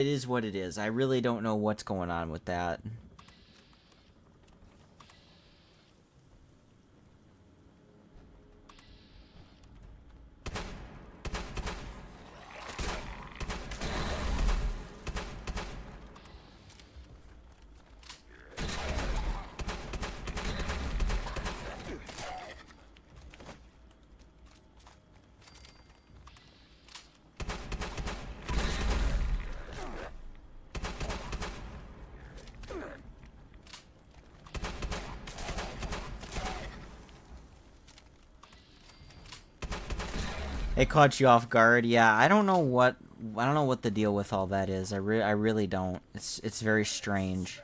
It is what it is. I really don't know what's going on with that. It caught you off guard. Yeah, I don't know what the deal with all that is. I really don't. It's very strange.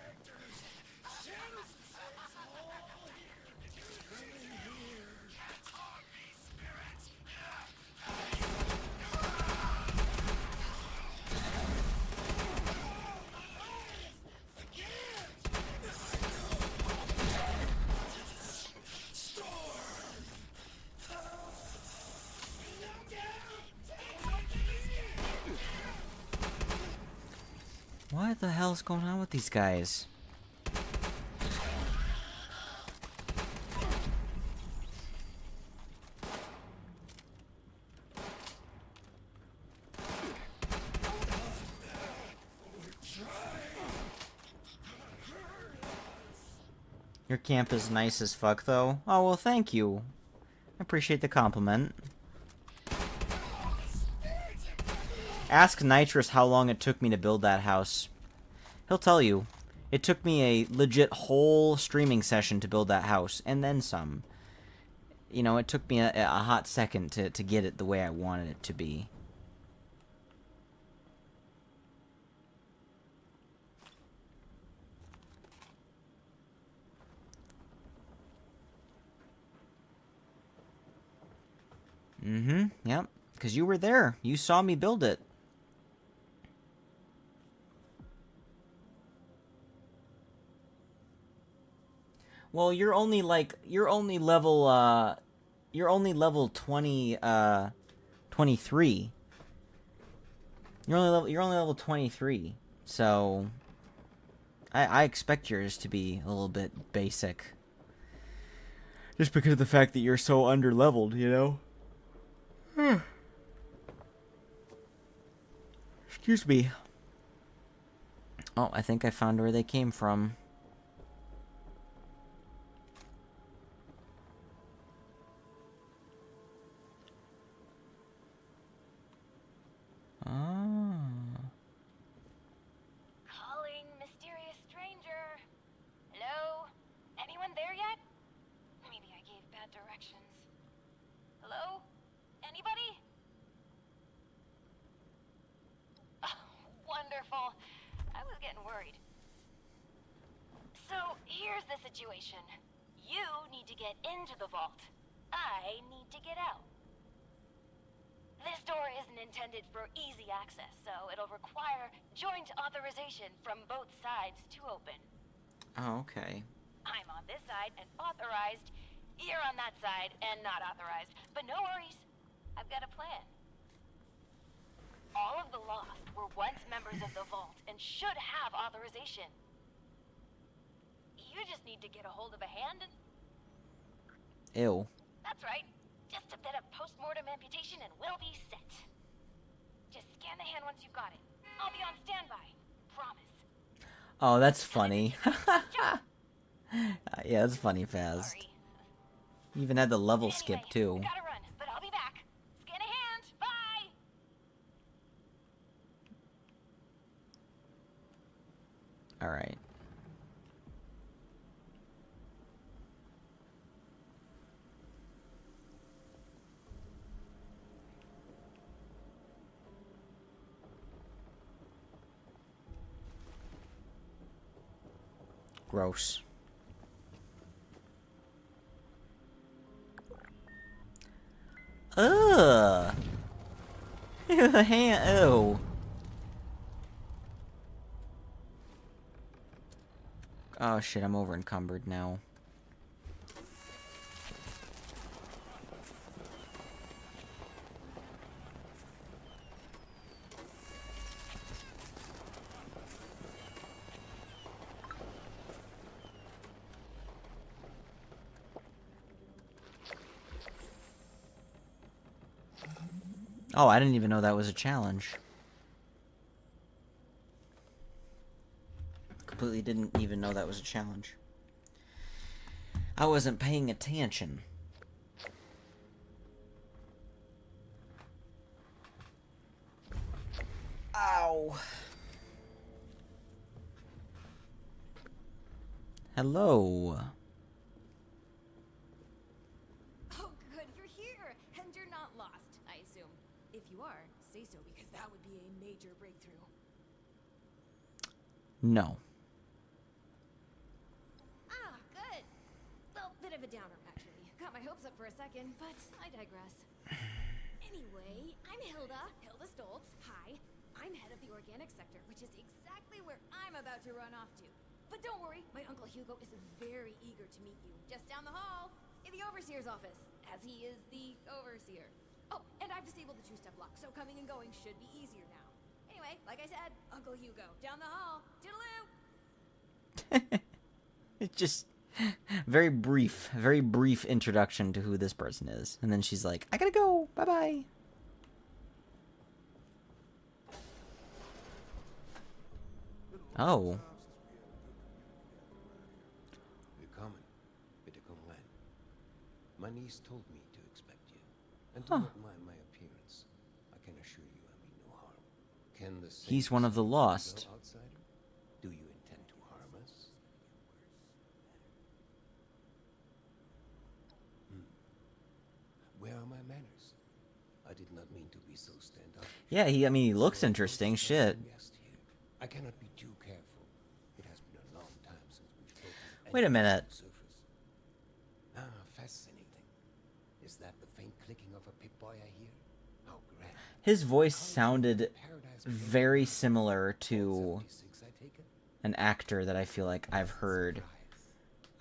What the hell's going on with these guys? Your camp is nice as fuck, though. Oh, well, thank you. I appreciate the compliment. Ask Nitrous how long it took me to build that house. He'll tell you. It took me a legit whole streaming session to build that house, and then some. You know, it took me a hot second to get it the way I wanted it to be. Yep. Because you were there. You saw me build it. Well, you're only level 20, 23. You're only level 23. So, I expect yours to be a little bit basic. Just because of the fact that you're so under-leveled, you know? Excuse me. Oh, I think I found where they came from. Calling mysterious stranger. Hello? Anyone there yet? Maybe I gave bad directions. Hello? Anybody? Oh, wonderful. I was getting worried. So, here's the situation. You need to get into the vault. I need to get out. This door isn't intended for easy access, so it'll require joint authorization from both sides to open. Oh, okay. I'm on this side and authorized. You're on that side and not authorized. But no worries. I've got a plan. All of the Lost were once members of the Vault and should have authorization. You just need to get a hold of a hand and... Ew. That's right. Just a bit of post-mortem amputation and we'll be set. Just scan the hand once you've got it. I'll be on standby. Promise. Oh, that's funny. Yeah, that's funny, Faz. Sorry. You even had the level skip, Anyway, too. gotta run, but I'll be back. Scan a hand. Bye. Alright. Gross. Ugh. Ew, the hand. Ew. Oh shit, I'm over encumbered now. Oh, I didn't even know that was a challenge. Completely didn't even know that was a challenge. I wasn't paying attention. Ow. Hello. Oh, good, you're here, and you're not lost, I assume. If you are, say so, because that would be a major breakthrough. No. Ah, good. Well, bit of a downer, actually. Got my hopes up for a second, but I digress. Anyway, I'm Hilda Stoltz. Hi. I'm head of the organic sector, which is exactly where I'm about to run off to. But don't worry, my Uncle Hugo is very eager to meet you. Just down the hall, in the Overseer's office, as he is the Overseer. Oh, and I've disabled the two-step lock, so coming and going should be easier now. Anyway, like I said, Uncle Hugo, down the hall. Toodaloo! It's just very brief introduction to who this person is. And then she's like, I gotta go. Bye-bye. Oh. Willkommen. Bitte komm rein. My niece told me to expect you. And do not mind my appearance. I can assure you I mean no harm. Can the He's one of the lost. outsider? Do you intend to harm us? Where are my manners? I did not mean to be so standoffish. Yeah, he looks interesting. Shit. I cannot be too careful. It has been a long time since we've spoken. Wait a minute. Surface. Ah, fascinating. Is that the faint clicking of a Pip-Boy I hear? How grand. His voice sounded very similar to 76, I take it? an actor that I feel like I've heard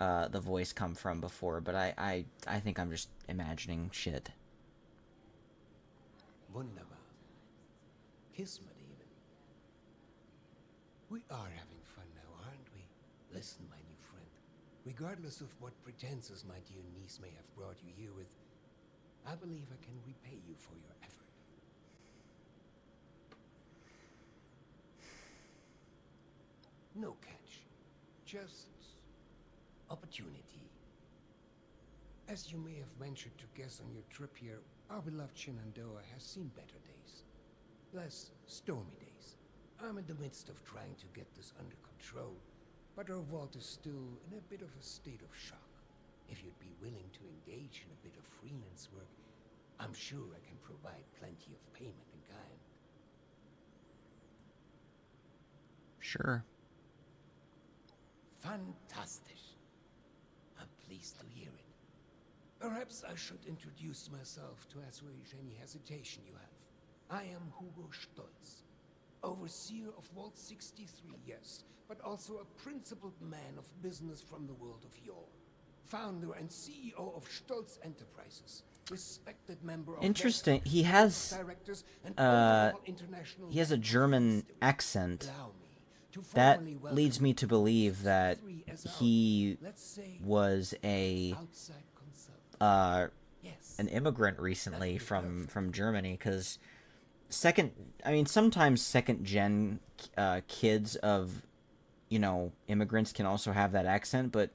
the voice come from before, but I think I'm just imagining shit. Wunderbar. Kismet even. We are having fun now, aren't we? Listen, my new friend. Regardless of what pretenses my dear niece may have brought you here with, I believe I can repay you for your effort. No catch. Just opportunity. As you may have ventured to guess on your trip here, our beloved Shenandoah has seen better days. Less stormy days. I'm in the midst of trying to get this under control, but our vault is still in a bit of a state of shock. If you'd be willing to engage in a bit of freelance work, I'm sure I can provide plenty of payment in kind. Sure. Fantastic. I'm pleased to hear it. Perhaps I should introduce myself to assuage any hesitation you have. I am Hugo Stoltz, overseer of Vault 63, yes, but also a principled man of business from the world of yore. Founder and CEO of Stoltz Enterprises, respected member of Interesting. He has directors and overall international he has a German accent. Allow me to That formally leads me to believe that 63 as our, he let's say, was a outside consultant. Yes. an immigrant recently from Germany, because sometimes second gen kids of immigrants can also have that accent, but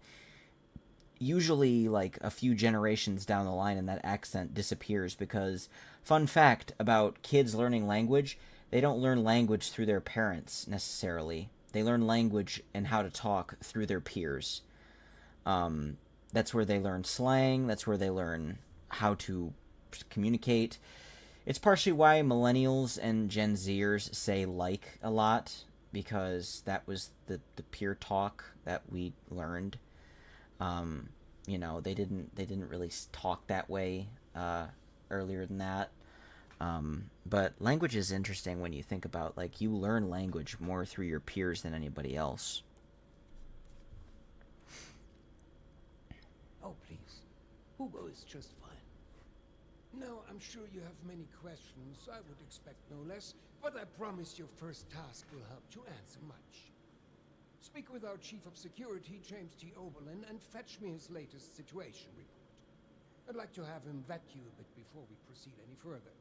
usually like a few generations down the line and that accent disappears, because fun fact about kids learning language, they don't learn language through their parents necessarily. They learn language and how to talk through their peers. That's where they learn slang. That's where they learn how to communicate. It's partially why millennials and Gen Zers say like a lot, because that was the peer talk that we learned. They didn't really talk that way earlier than that. But language is interesting when you think about, like, you learn language more through your peers than anybody else. Oh, please. Hugo is just fine. Now, I'm sure you have many questions. I would expect no less, but I promise your first task will help to answer much. Speak with our Chief of Security, James T. Oberlin, and fetch me his latest situation report. I'd like to have him vet you a bit before we proceed any further.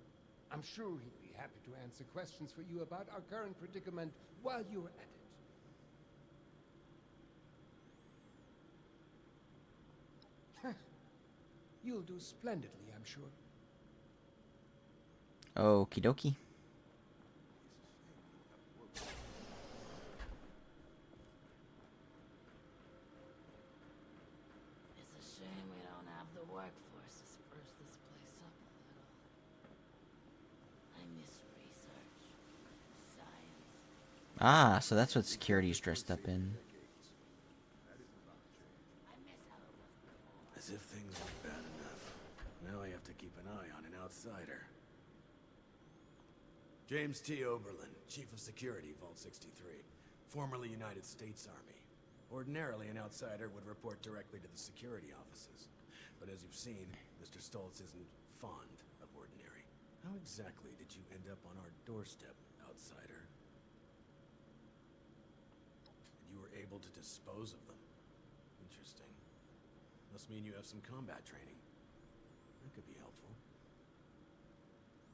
I'm sure he'd be happy to answer questions for you about our current predicament while you're at it. You'll do splendidly, I'm sure. Okie dokie. It's a shame we don't have the workforce to spruce this place up a little. I miss research, science. Ah, so that's what security's dressed up in. I miss how it was before. As if things weren't bad enough. Now I have to keep an eye on an outsider. James T. Oberlin, Chief of Security, Vault 63. Formerly United States Army. Ordinarily, an outsider would report directly to the security offices. But as you've seen, Mr. Stoltz isn't fond of ordinary. How exactly did you end up on our doorstep, outsider? And you were able to dispose of them. Interesting. Must mean you have some combat training. That could be helpful.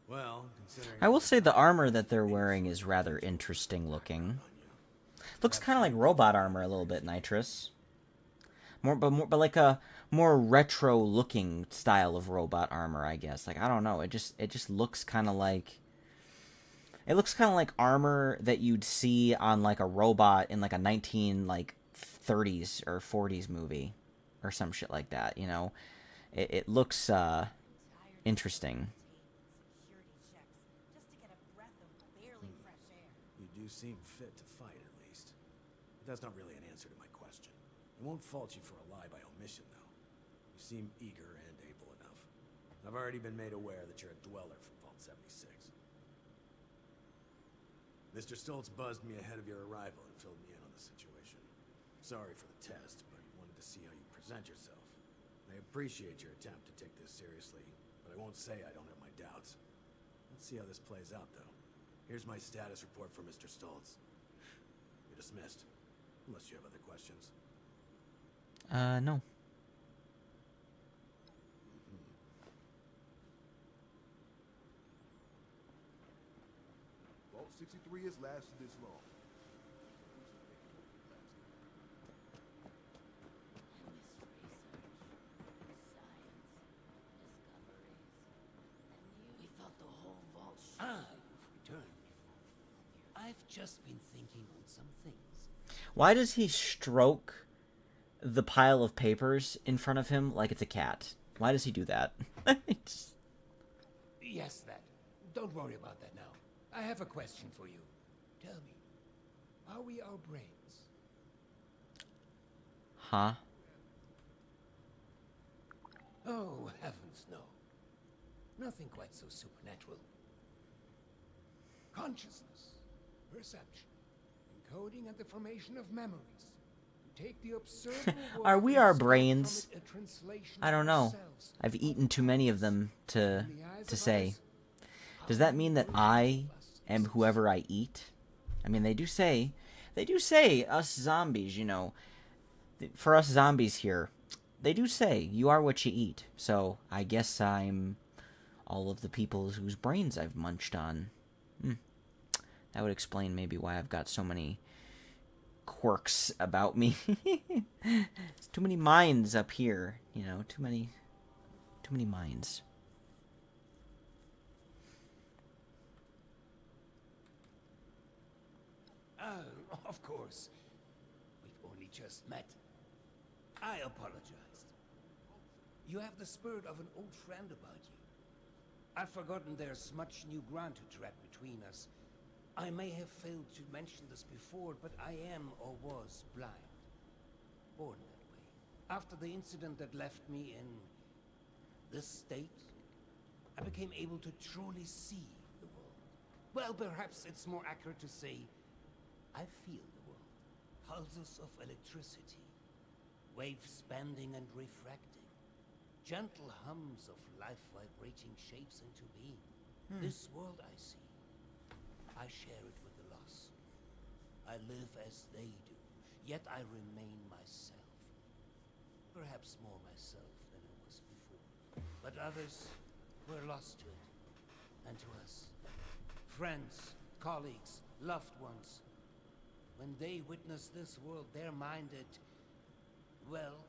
Well, considering... I will say the armor that they're wearing is rather interesting looking. Looks kind of like robot armor a little bit, Nitrous. But like a more retro looking style of robot armor, I guess. Like, I don't know, it just looks kind of like... It looks kind of like armor that you'd see on like a robot in like a 1930s or 40s movie or some shit like that, you know. It looks interesting. You do seem fit to fight, at least. But that's not really an answer to my question. I won't fault you for a lie by omission, though. You seem eager and able enough. I've already been made aware that you're a dweller from Vault 76. Mr. Stoltz buzzed me ahead of your arrival and filled me in on the situation. Sorry for the test, but wanted to see how you present yourself. I appreciate your attempt to take this seriously, but I won't say I don't have my doubts. Let's see how this plays out, though. Here's my status report for Mr. Stoltz. You're dismissed, unless you have other questions. No. Vault 63 has lasted this long. We thought the whole vault You've returned. I've just been thinking on some things. Why does he stroke the pile of papers in front of him like it's a cat? Why does he do that? Yes, that. Don't worry about that now. I have a question for you. Tell me, are we our brains? Huh? Oh, heavens, no. Nothing quite so supernatural. Consciousness, perception, encoding and the formation of memories. To take the observable world Are we and our sculpt from brains? it a translation I don't of know. ourselves. I've eaten too many of them to In the eyes of say. others, Does that mean that I am whoever I eat? I mean, they do say, us zombies, you know, for us zombies here, they do say you are what you eat. So I guess I'm all of the people whose brains I've munched on. That would explain maybe why I've got so many quirks about me. There's too many minds up here, you know, too many minds. Of course. We've only just met. I apologized. You have the spirit of an old friend about you. I've forgotten there's much new ground to tread between us. I may have failed to mention this before, but I am or was blind. Born that way. After the incident that left me in this state, I became able to truly see the world. Well, perhaps it's more accurate to say I feel the world. Pulses of electricity, waves bending and refracting, gentle hums of life vibrating shapes into being. This world I see, I share it with the lost. I live as they do, yet I remain myself. Perhaps more myself than I was before. But others were lost to it. and to us. Friends, colleagues, loved ones. When they witness this world, they're minded. Well,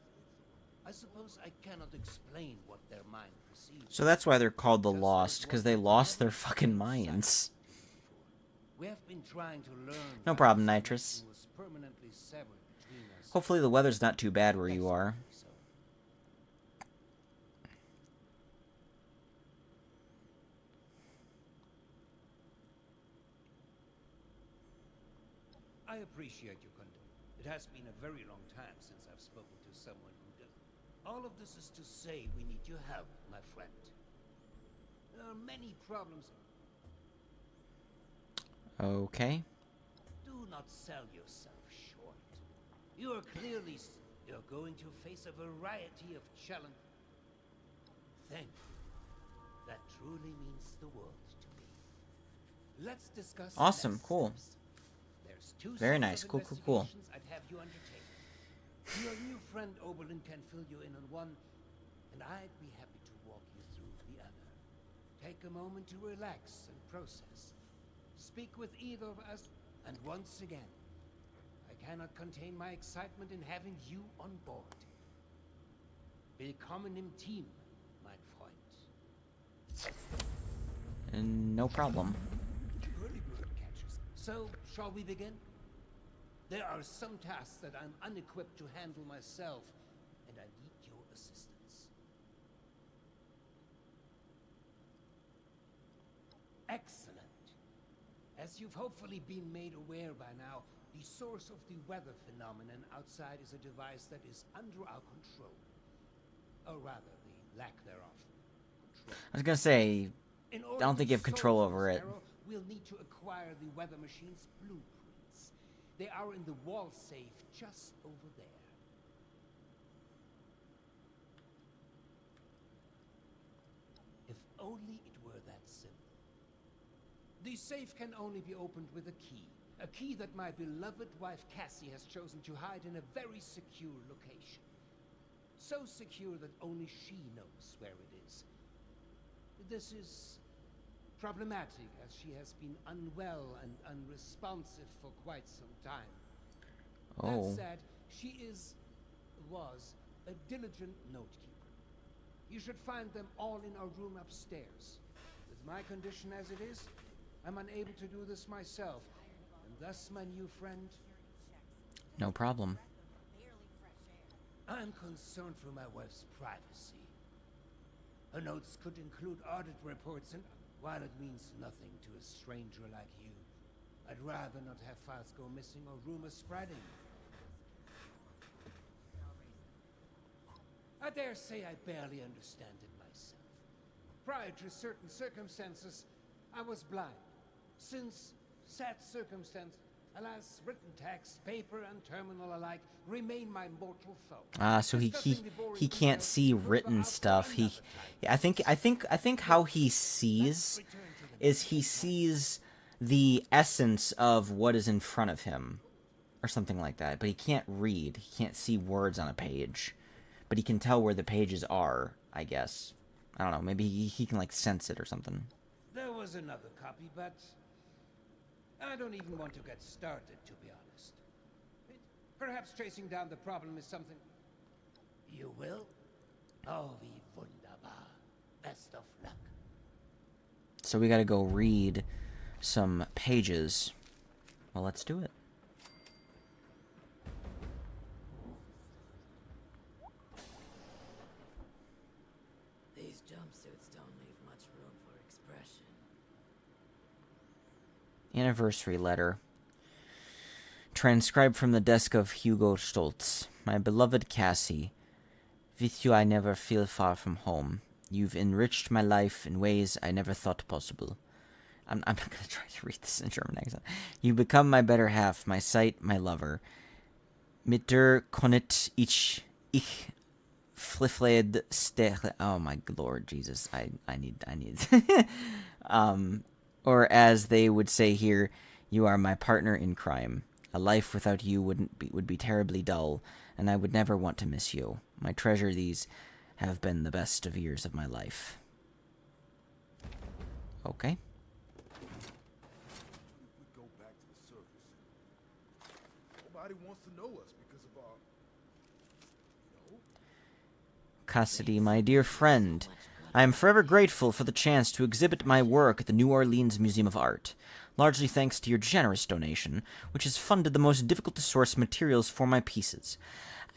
I suppose I cannot explain what their mind perceives. So that's why they're called the Lost, because they lost their fucking minds. We have been trying to learn. No problem, Nitrous. Was permanently severed between us. Hopefully the weather's not too bad where you are. So. I appreciate your conduct. It has been a very long time since I've spoken to someone who does. All of this is to say we need your help, my friend. There are many problems. Okay. Do not sell yourself short. You are clearly you're going to face a variety of challenges. Thank you. That truly means the world to me. Let's discuss. Awesome. Cool. There's two Very sets nice. of Cool, cool, cool. investigations I'd have you undertake. Your new friend Oberlin can fill you in on one, and I'd be happy to walk you through the other. Take a moment to relax and process. Speak with either of us, and once again, I cannot contain my excitement in having you on board. Willkommen im Team, mein Freund. No problem. Early bird catches. So, shall we begin? There are some tasks that I'm unequipped to handle myself, and I need your assistance. Excellent. As you've hopefully been made aware by now, the source of the weather phenomenon outside is a device that is under our control. Or rather, the lack thereof. Control. I was gonna say, In I order don't think to you have control solve over this it. error, we'll need to acquire the weather machine's blueprints. They are in the wall safe just over there. If only it were that simple. The safe can only be opened with a key that my beloved wife Cassie has chosen to hide in a very secure location. So secure that only she knows where it is. This is problematic, as she has been unwell and unresponsive for quite some time. Oh. That said, she was a diligent notekeeper. You should find them all in our room upstairs. With my condition as it is, I'm unable to do this myself, and thus, my new friend, No problem. I'm concerned for my wife's privacy. Her notes could include audit reports, and while it means nothing to a stranger like you, I'd rather not have files go missing or rumors spreading. I dare say I barely understand it myself. Prior to certain circumstances, I was blind. Since said circumstance, alas, written text, paper, and terminal alike remain my mortal foe. So he Discussing the boring can't details see will go written out for stuff. another time. I think how he sees is he sees the essence of what is in front of him, or something like that. But he can't read. He can't see words on a page, but he can tell where the pages are. I guess. I don't know. Maybe he can like sense it or something. There was another copy, but I don't even want to get started, to be honest. Perhaps tracing down the problem is something... You will? Oh, wie wunderbar. Best of luck. So we gotta go read some pages. Well, let's do it. These jumpsuits don't leave much room for expression. Anniversary letter. Transcribed from the desk of Hugo Stoltz. My beloved Cassie, with you I never feel far from home. You've enriched my life in ways I never thought possible. I'm not going to try to read this in German accent. You become my better half, my sight, my lover. Mit der konnet ich fliffled stechle. Oh my Lord Jesus, I need. Or as they would say here, you are my partner in crime. A life without you would be terribly dull, and I would never want to miss you. My treasure, these have been the best of years of my life. Okay. If we go back to the surface, nobody wants to know us because of our, Cassidy, my dear friend, I am forever grateful for the chance to exhibit my work at the New Orleans Museum of Art, largely thanks to your generous donation, which has funded the most difficult-to-source materials for my pieces.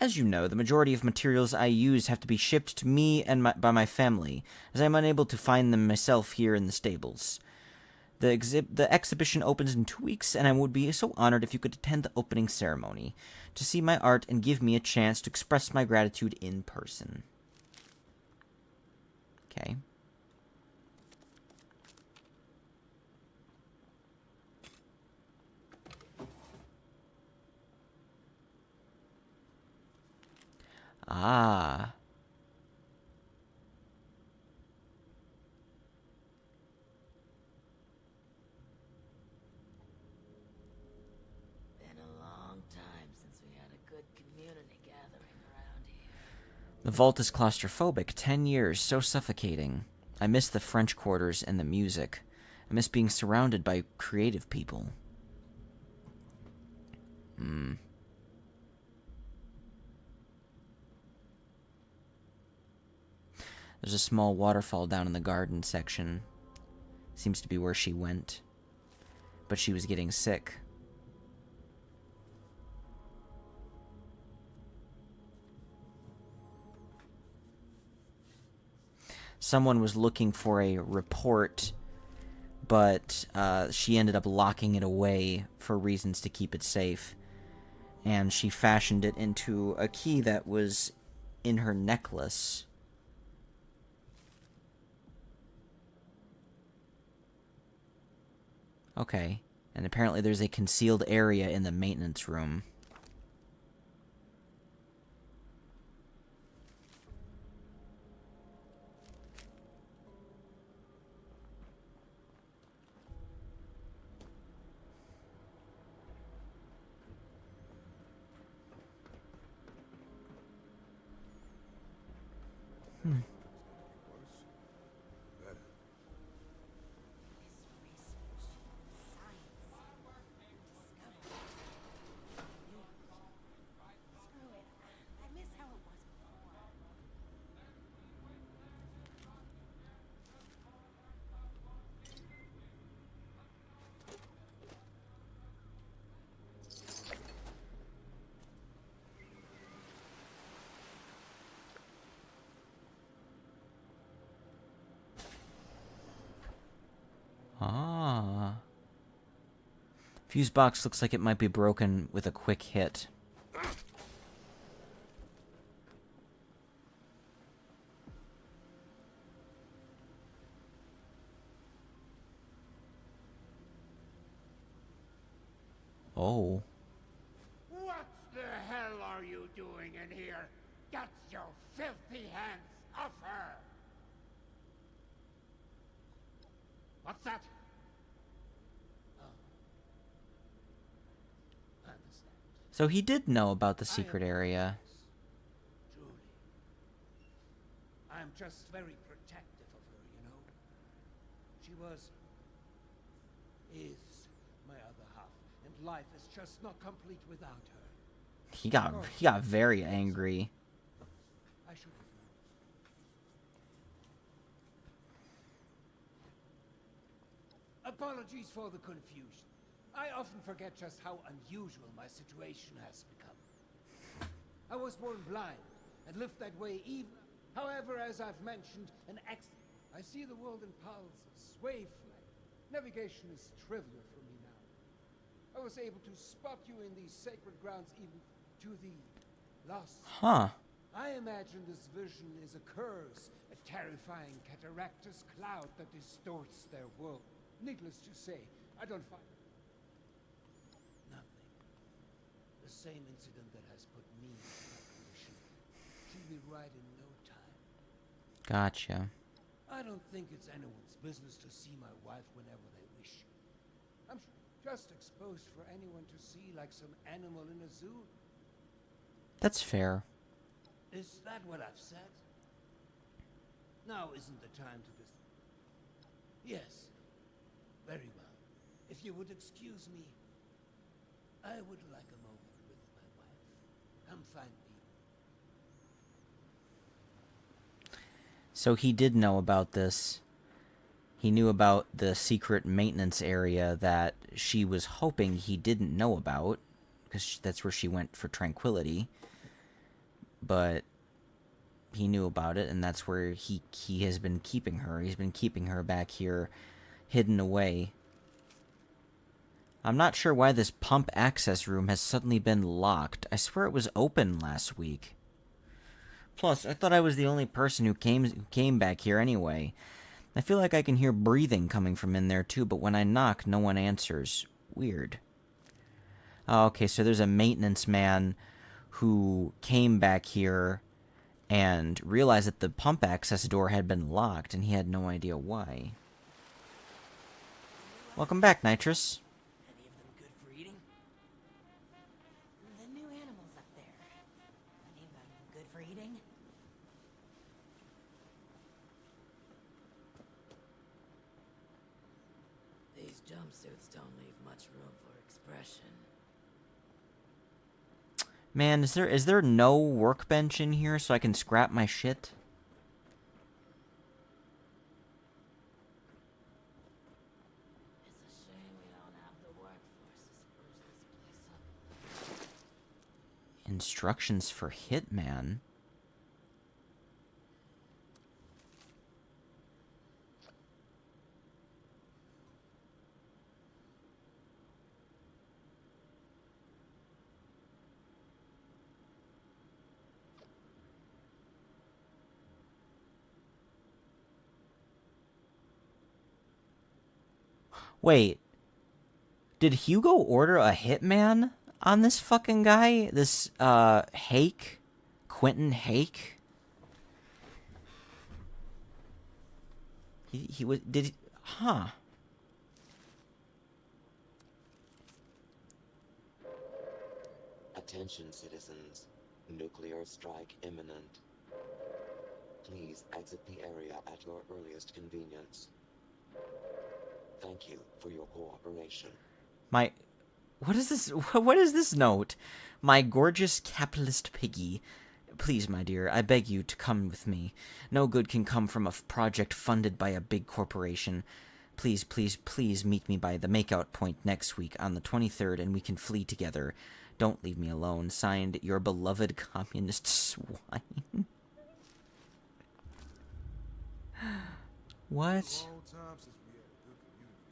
As you know, the majority of materials I use have to be shipped to me and by my family, as I am unable to find them myself here in the stables. The exhibition opens in 2 weeks, and I would be so honored if you could attend the opening ceremony, to see my art and give me a chance to express my gratitude in person. Okay. Ah. Been a long time since we had a good community gathering around here. The vault is claustrophobic. 10 years, so suffocating. I miss the French quarters and the music. I miss being surrounded by creative people. There's a small waterfall down in the garden section. Seems to be where she went. But she was getting sick. Someone was looking for a report, but she ended up locking it away for reasons to keep it safe. And she fashioned it into a key that was in her necklace. Okay. And apparently there's a concealed area in the maintenance room. better. Screw it. I miss how it was before. Ah. Fuse box looks like it might be broken with a quick hit. Oh. What the hell are you doing in here? Get your filthy hands off her! What's that? Oh. I understand. So he did know about the secret area. Truly. I'm just very protective of her, you know? She is my other half, and life is just not complete without her. He got very angry. I should have known. Apologies for the confusion. I often forget just how unusual my situation has become. I was born blind and lived that way even. However, as I've mentioned, I see the world in pulses, wavelength. Navigation is trivial for me now. I was able to spot you in these sacred grounds even to the lost. Huh. I imagine this vision is a curse, a terrifying cataractous cloud that distorts their world. Needless to say, I don't find nothing. The same incident that has put me in that condition. She'll be right in no time. Gotcha. I don't think it's anyone's business to see my wife whenever they wish. I'm just exposed for anyone to see like some animal in a zoo. That's fair. Is that what I've said? Now isn't the time to Yes, Very well. If you would excuse me, I would like a moment with my wife. Come find me. So he did know about this. He knew about the secret maintenance area that she was hoping he didn't know about, because that's where she went for tranquility. But he knew about it, and that's where he has been keeping her. He's been keeping her back here, hidden away. I'm not sure why this pump access room has suddenly been locked. I swear it was open last week. Plus, I thought I was the only person who came back here anyway. I feel like I can hear breathing coming from in there too, but when I knock, no one answers. Weird. Oh, okay, so there's a maintenance man who came back here and realized that the pump access door had been locked, and he had no idea why. Welcome back, Nitrous. Any of them good for eating? The new animals up there. Any of them good for eating? These jumpsuits don't leave much room for expression. Man, is there no workbench in here so I can scrap my shit? It's a shame we don't have the workforce to spruce this place up. Instructions for Hitman. Wait, did Hugo order a hitman on this fucking guy? This, Hake? Quentin Hake? He was, did he, huh. Attention, citizens. Nuclear strike imminent. Please exit the area at your earliest convenience. Thank you for your cooperation. What is this? What is this note? My gorgeous capitalist piggy. Please, my dear, I beg you to come with me. No good can come from a project funded by a big corporation. Please, please, please meet me by the makeout point next week on the 23rd, and we can flee together. Don't leave me alone. Signed, your beloved communist swine. What?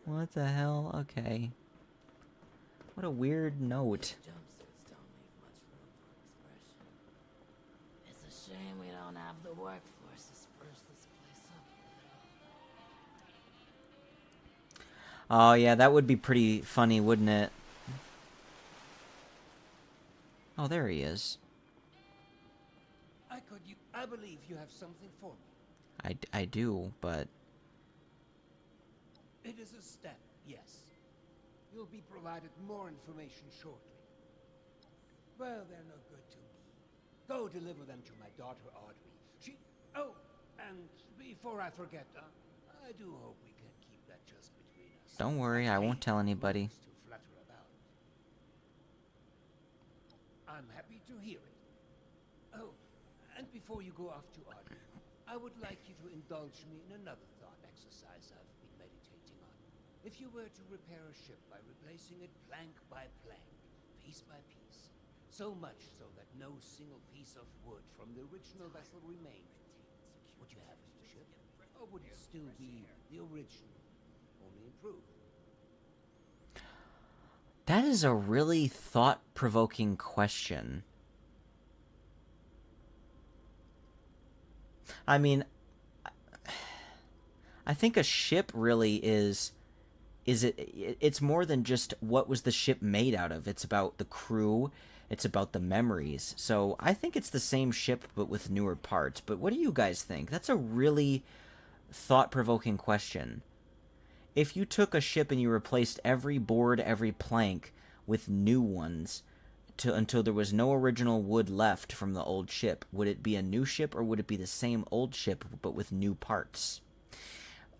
What the hell? Okay. What a weird note. Jumpsuits don't leave much room for expression. It's a shame we don't have the workforce to spruce this place up a little. Oh, yeah, that would be pretty funny, wouldn't it? Oh, there he is. I believe you have something for me. I do, but... It is a step, yes. You'll be provided more information shortly. Well, they're no good to me. Go deliver them to my daughter, Audrey. Oh, and before I forget, I do hope we can keep that just between us. Don't worry, I won't tell anybody. To flutter about. I'm happy to hear it. Oh, and before you go off to Audrey, I would like you to indulge me in another thought exercise I've been meditating on. If you were to repair a ship by replacing it plank by plank, piece by piece, so much so that no single piece of wood from the original vessel remained, would you have a new ship? Or would it still be the original, only improved? That is a really thought-provoking question. I mean, I think a ship really it's more than just what was the ship made out of. It's about the crew, it's about the memories. So I think it's the same ship but with newer parts. But what do you guys think? That's a really thought-provoking question. If you took a ship and you replaced every board, every plank with new ones until there was no original wood left from the old ship, would it be a new ship or would it be the same old ship but with new parts?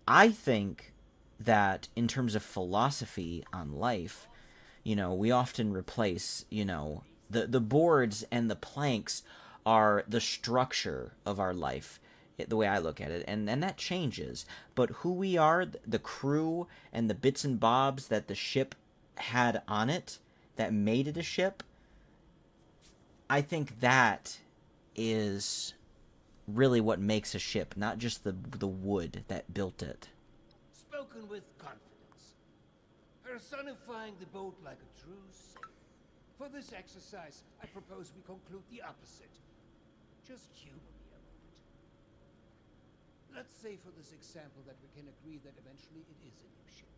I think that in terms of philosophy on life, you know, we often replace, you know, the boards and the planks are the structure of our life, the way I look at it, and that changes. But who we are, the crew and the bits and bobs that the ship had on it, that made it a ship, I think that is really what makes a ship, not just the wood that built it. Spoken with confidence. Personifying the boat like a true sailor. For this exercise, I propose we conclude the opposite. Just humor me a moment. Let's say for this example that we can agree that eventually it is a new ship.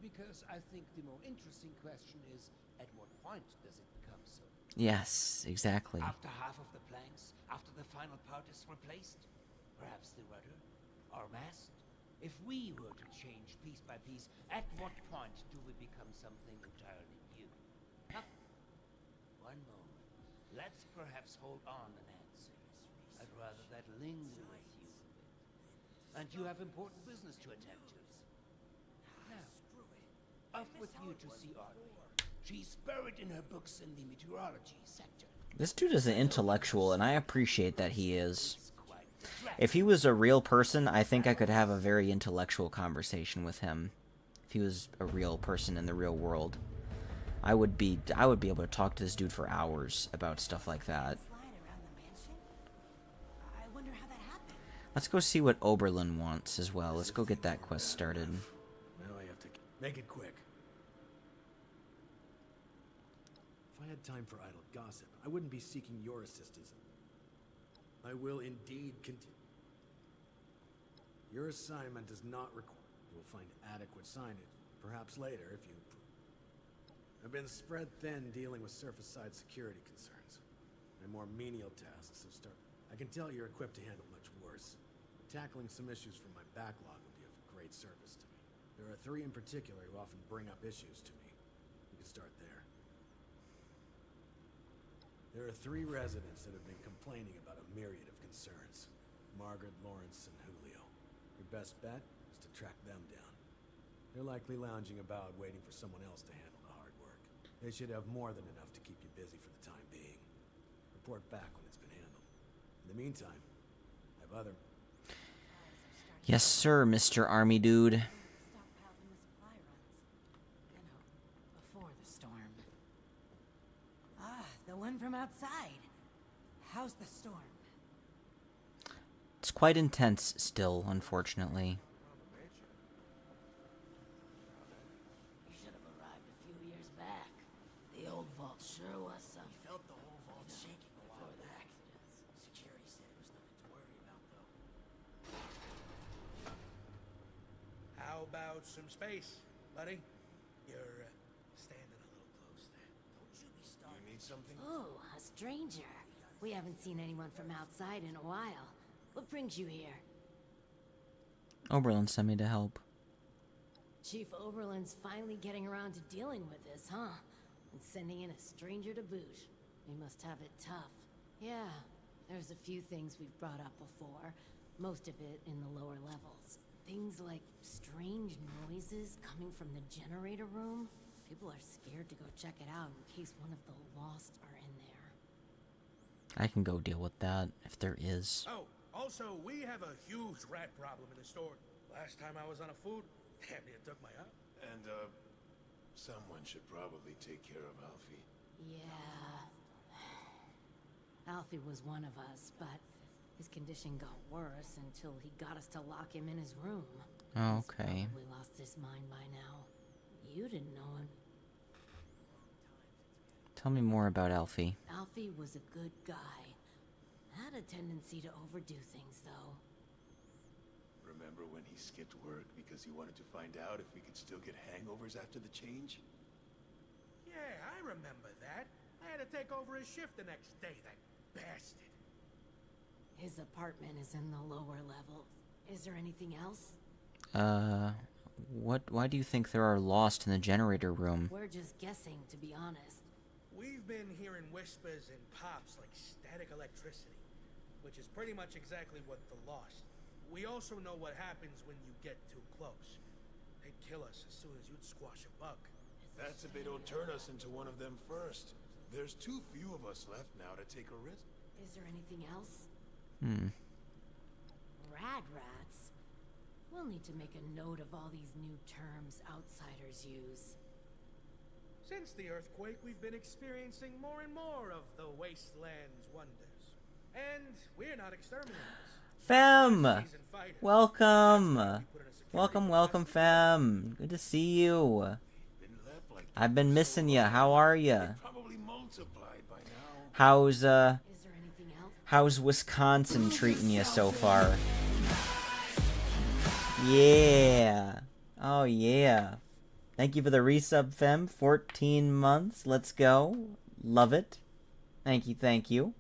Because I think the more interesting question is, at what point does it become so? Yes, exactly. After half of the planks? After the final part is replaced? Perhaps the rudder? Or mast? If we were to change piece by piece, at what point do we become something entirely new? Huh? One moment. Let's perhaps hold on an answer. I'd rather that linger with you a bit. And you have important business to attend to. Now, off with you to see Audrey. She's buried in her books in the meteorology sector. This dude is an intellectual, and I appreciate that he is. If he was a real person, I think I could have a very intellectual conversation with him. If he was a real person in the real world, I would be able to talk to this dude for hours about stuff like that. Let's go see what Oberlin wants as well. Let's go get that quest started. Now I have to make it quick. If I had time for idle gossip, I wouldn't be seeking your assistance. I will indeed continue. Your assignment does not require. You will find adequate signage, perhaps later if you. I've been spread thin dealing with surface-side security concerns. And more menial tasks have started. I can tell you're equipped to handle much worse. Tackling some issues from my backlog would be of great service to me. There are 3 in particular who often bring up issues to me. We can start there. There are 3 residents that have been complaining about a myriad of concerns. Margaret, Lawrence, and Julio. Your best bet is to track them down. They're likely lounging about waiting for someone else to handle the hard work. They should have more than enough to keep you busy for the time being. Report back when it's been handled. In the meantime, I have other... Yes, sir, Mr. Army Dude. Stockpile from the supply runs. You know, before the storm. Ah, the one from outside. How's the storm? It's quite intense still, unfortunately. You should have arrived a few years back. The old vault sure was something. We felt the whole vault shaking a while Before the back. accidents. Security said it was nothing to worry about, though. How about some space, buddy? You're standing a little close there. Don't you be starting. You need something? Oh, a stranger. We haven't seen anyone from outside in a while. What brings you here? Oberlin sent me to help. Chief Oberlin's finally getting around to dealing with this, huh? And sending in a stranger to boot. We must have it tough. Yeah, there's a few things we've brought up before. Most of it in the lower levels. Things like strange noises coming from the generator room. People are scared to go check it out in case one of the lost are in there. I can go deal with that, if there is. Oh, also, we have a huge rat problem in the store. Last time I was on a food, damn near took my eye. And, someone should probably take care of Alfie. Yeah. Alfie was one of us, but his condition got worse until he got us to lock him in his room. Oh, okay. He's probably lost his mind by now. You didn't know him. Tell me more about Alfie. Alfie was a good guy. Had a tendency to overdo things, though. Remember when he skipped work because he wanted to find out if we could still get hangovers after the change? Yeah, I remember that. I had to take over his shift the next day, that bastard. His apartment is in the lower level. Is there anything else? Why do you think there are lost in the generator room? We're just guessing, to be honest. We've been hearing whispers and pops like static electricity, which is pretty much exactly what the lost. We also know what happens when you get too close. They'd kill us as soon as you'd squash a bug. That's if they don't turn us into one of them first. There's too few of us left now to take a risk. Is there anything else? Rad rats? We'll need to make a note of all these new terms outsiders use. Since the earthquake, we've been experiencing more and more of the wasteland's wonders. And we're not exterminators. Fem! Seasoned fighters. Welcome! That's why we put in a security Welcome, deposit. welcome, Fem. Good to see you. Been left like I've been missing you. How are you? probably multiplied by now. How's Is there anything else? how's Wisconsin treating you so far? Yeah. Oh yeah. Thank you for the resub, Fem. 14 months. Let's go. Love it. Thank you, thank you.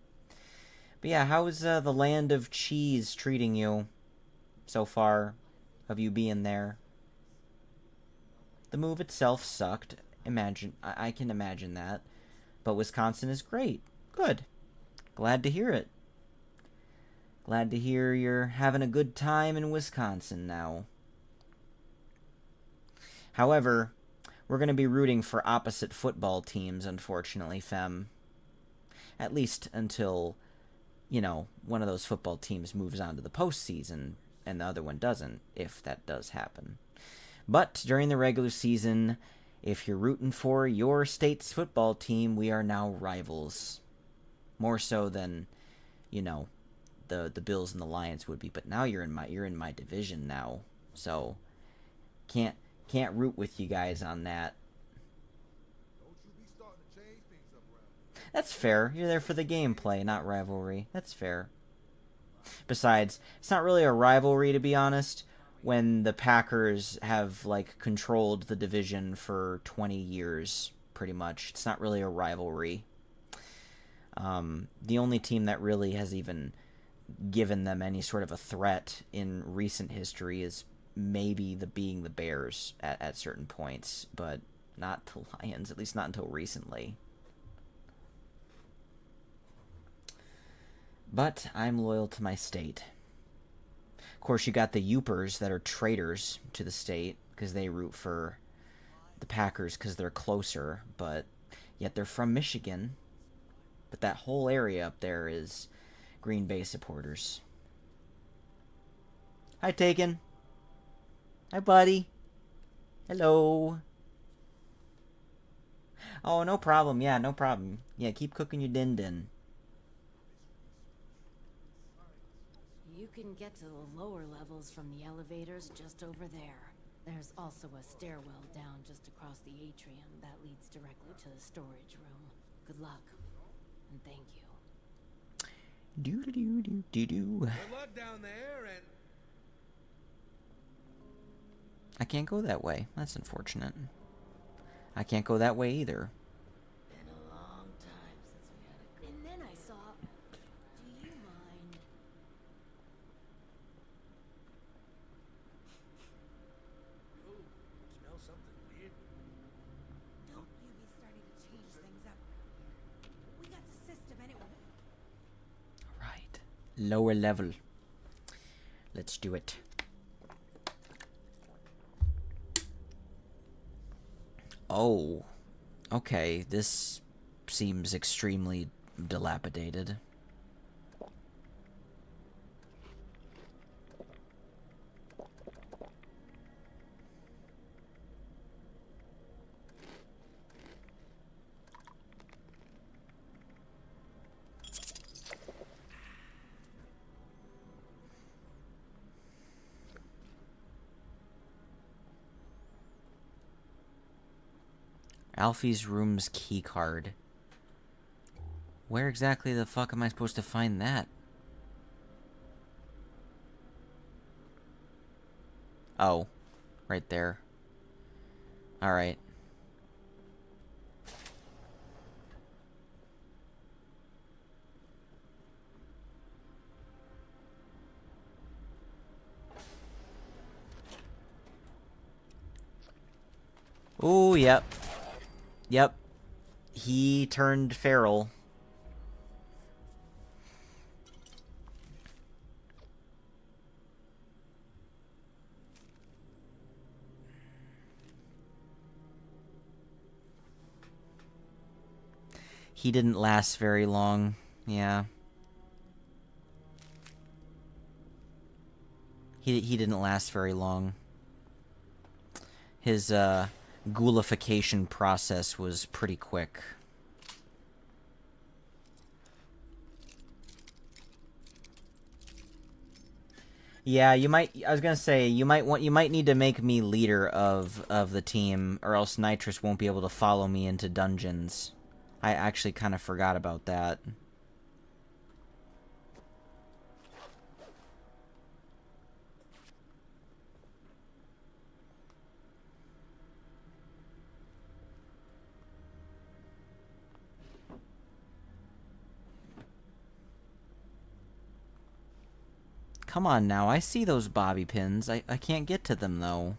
But yeah, how's the land of cheese treating you so far of you being there? The move itself sucked. I can imagine that. But Wisconsin is great. Good. Glad to hear it. Glad to hear you're having a good time in Wisconsin now. However, we're going to be rooting for opposite football teams, unfortunately, Fem. At least until, you know, one of those football teams moves on to the postseason and the other one doesn't, if that does happen. But during the regular season, if you're rooting for your state's football team, we are now rivals. More so than, you know, the Bills and the Lions would be. But now you're in my division now, so can't root with you guys on that. That's fair. You're there for the gameplay, not rivalry. That's fair. Besides, it's not really a rivalry, to be honest, when the Packers have, like, controlled the division for 20 years, pretty much. It's not really a rivalry. The only team that really has even given them any sort of a threat in recent history is maybe being the Bears at certain points, but not the Lions, at least not until recently. But I'm loyal to my state. Of course, you got the Yoopers that are traitors to the state because they root for the Packers because they're closer, but yet they're from Michigan. But that whole area up there is Green Bay supporters. Hi, Taken. Hi, buddy. Hello. Oh, no problem. Yeah, no problem. Yeah, keep cooking your din-din. You can get to the lower levels from the elevators just over there. There's also a stairwell down just across the atrium that leads directly to the storage room. Good luck, and thank you. Do-do-do-do-do-do. Good luck down there, and I can't go that way. That's unfortunate. I can't go that way either. Been a long time since we had a good... And then I saw... Do you mind? ooh, smell something weird. Don't you be starting to change things up. We got the system anyway. Alright. Lower level. Let's do it. Oh. Okay, this seems extremely dilapidated. Alfie's room's key card. Where exactly the fuck am I supposed to find that? Oh, right there. Alright. Ooh, yep. Yep. He turned feral. He didn't last very long. Yeah. He didn't last very long. His ghoulification process was pretty quick. Yeah, you might. I was gonna say you might need to make me leader of the team, or else Nitrous won't be able to follow me into dungeons. I actually kind of forgot about that. Come on now, I see those bobby pins. I can't get to them, though.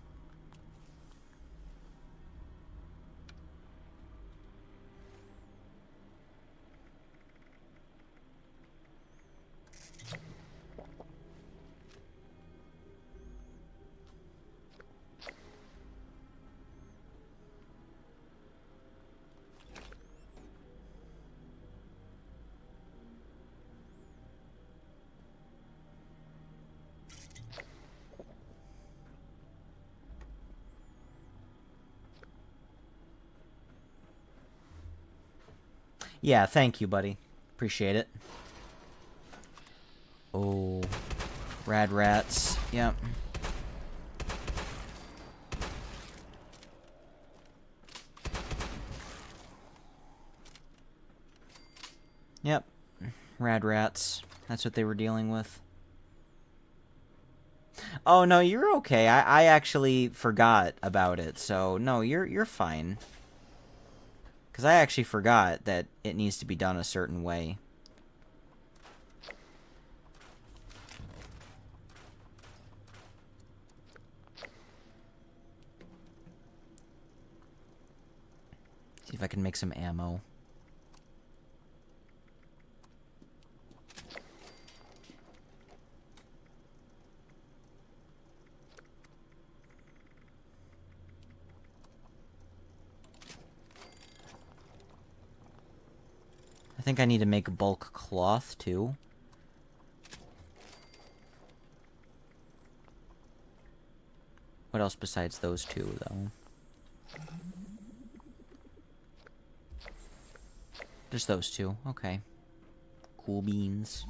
Yeah, thank you, buddy. Appreciate it. Oh, rad rats. Yep. Yep. Rad rats. That's what they were dealing with. Oh no, you're okay. I actually forgot about it, so no, you're fine. Because I actually forgot that it needs to be done a certain way. See if I can make some ammo. I think I need to make bulk cloth, too. What else besides those two, though? Just those two. Okay. Cool beans.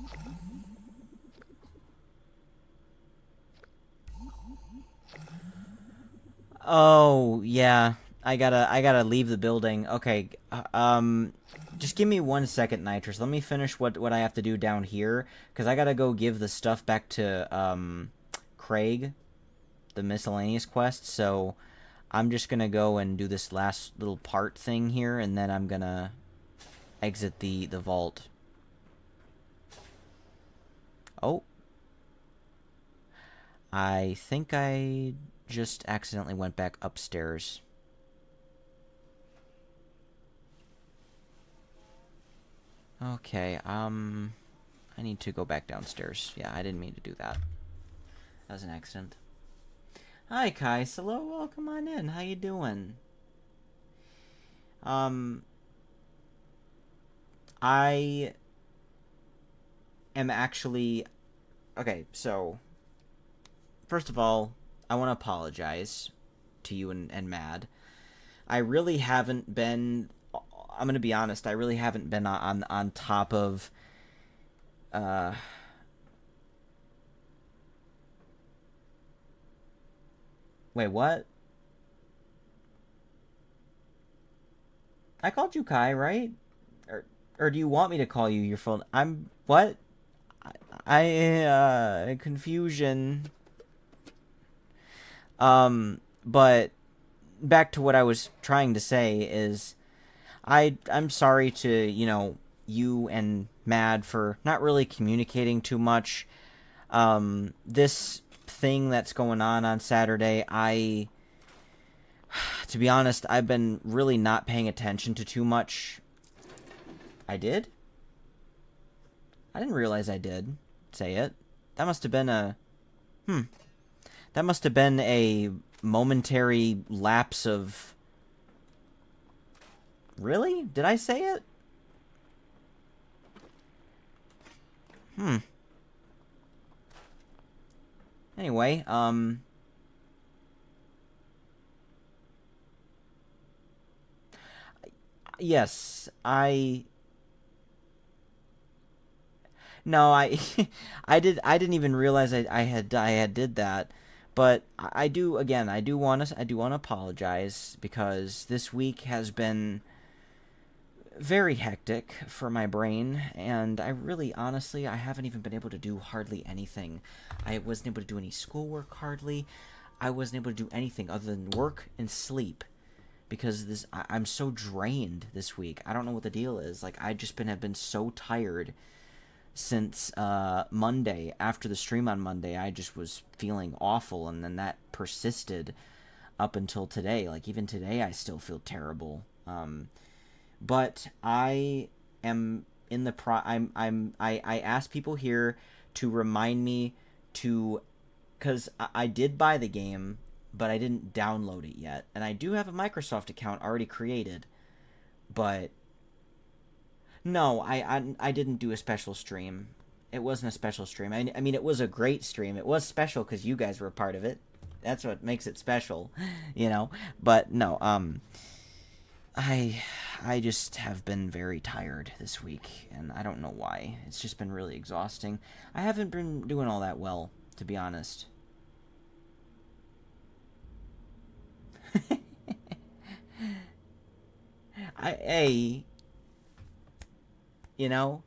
Oh, yeah. I gotta leave the building. Okay, just give me 1 second, Nitrous. Let me finish what I have to do down here, because I gotta go give the stuff back to, Craig, the miscellaneous quest, so I'm just gonna go and do this last little part thing here, and then I'm gonna exit the vault. Oh. I think I just accidentally went back upstairs. Okay, I need to go back downstairs. Yeah, I didn't mean to do that. That was an accident. Hi, Kai. Hello, welcome on in. How you doing? I am actually... Okay, so... First of all, I want to apologize to you and Mad. I really haven't been... I'm gonna be honest, I really haven't been on top of... Wait, what? I called you Kai, right? Or do you want me to call you your full... What? Confusion. But back to what I was trying to say is... I'm sorry to, you and Mad for not really communicating too much. This thing that's going on Saturday, to be honest, I've been really not paying attention to too much. I did? I didn't realize I did say it. That must have been a... That must have been a momentary lapse of... Really? Did I say it? Anyway, yes, no, I didn't even realize I had did that. But I do, again, I do want to apologize because this week has been very hectic for my brain, and I really, honestly, I haven't even been able to do hardly anything. I wasn't able to do any schoolwork hardly. I wasn't able to do anything other than work and sleep because I'm so drained this week. I don't know what the deal is. Like, have been so tired since Monday. After the stream on Monday, I just was feeling awful, and then that persisted up until today. Like, even today, I still feel terrible. But I am in the I asked people here to remind me to, because I did buy the game, but I didn't download it yet, and I do have a Microsoft account already created, but no, I didn't do a special stream. It wasn't a special stream. I mean, it was a great stream. It was special because you guys were a part of it. That's what makes it special, you know. But no, I just have been very tired this week, and I don't know why. It's just been really exhausting. I haven't been doing all that well, to be honest. You know,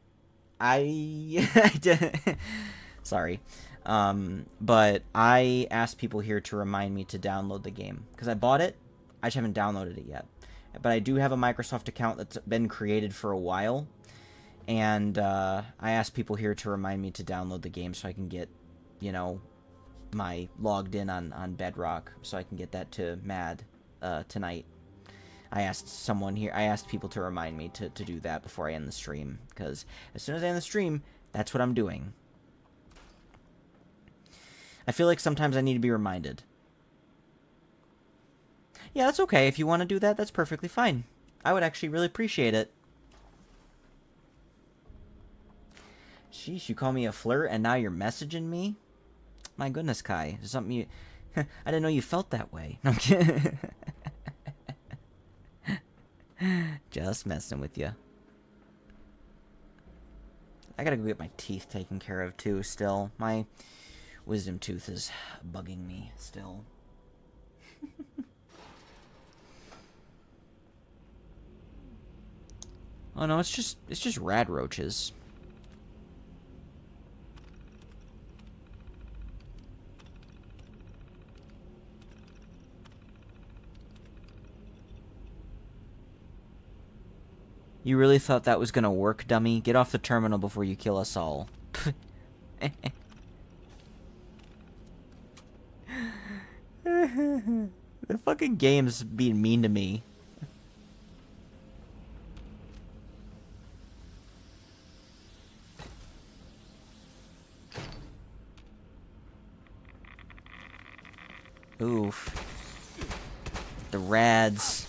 sorry. But I asked people here to remind me to download the game because I bought it. I just haven't downloaded it yet. But I do have a Microsoft account that's been created for a while, and I asked people here to remind me to download the game so I can get, you know, my logged in on Bedrock, so I can get that to Mad tonight. I asked people to remind me to do that before I end the stream, because as soon as I end the stream, that's what I'm doing. I feel like sometimes I need to be reminded. Yeah, that's okay. If you want to do that, that's perfectly fine. I would actually really appreciate it. Sheesh, you call me a flirt and now you're messaging me? My goodness, Kai. Is something you... I didn't know you felt that way. No, I'm kidding. Just messing with you. I gotta go get my teeth taken care of, too, still. My wisdom tooth is bugging me, still. Oh no, it's just rad roaches. You really thought that was gonna work, dummy? Get off the terminal before you kill us all. The fucking game's being mean to me. Oof. The rads.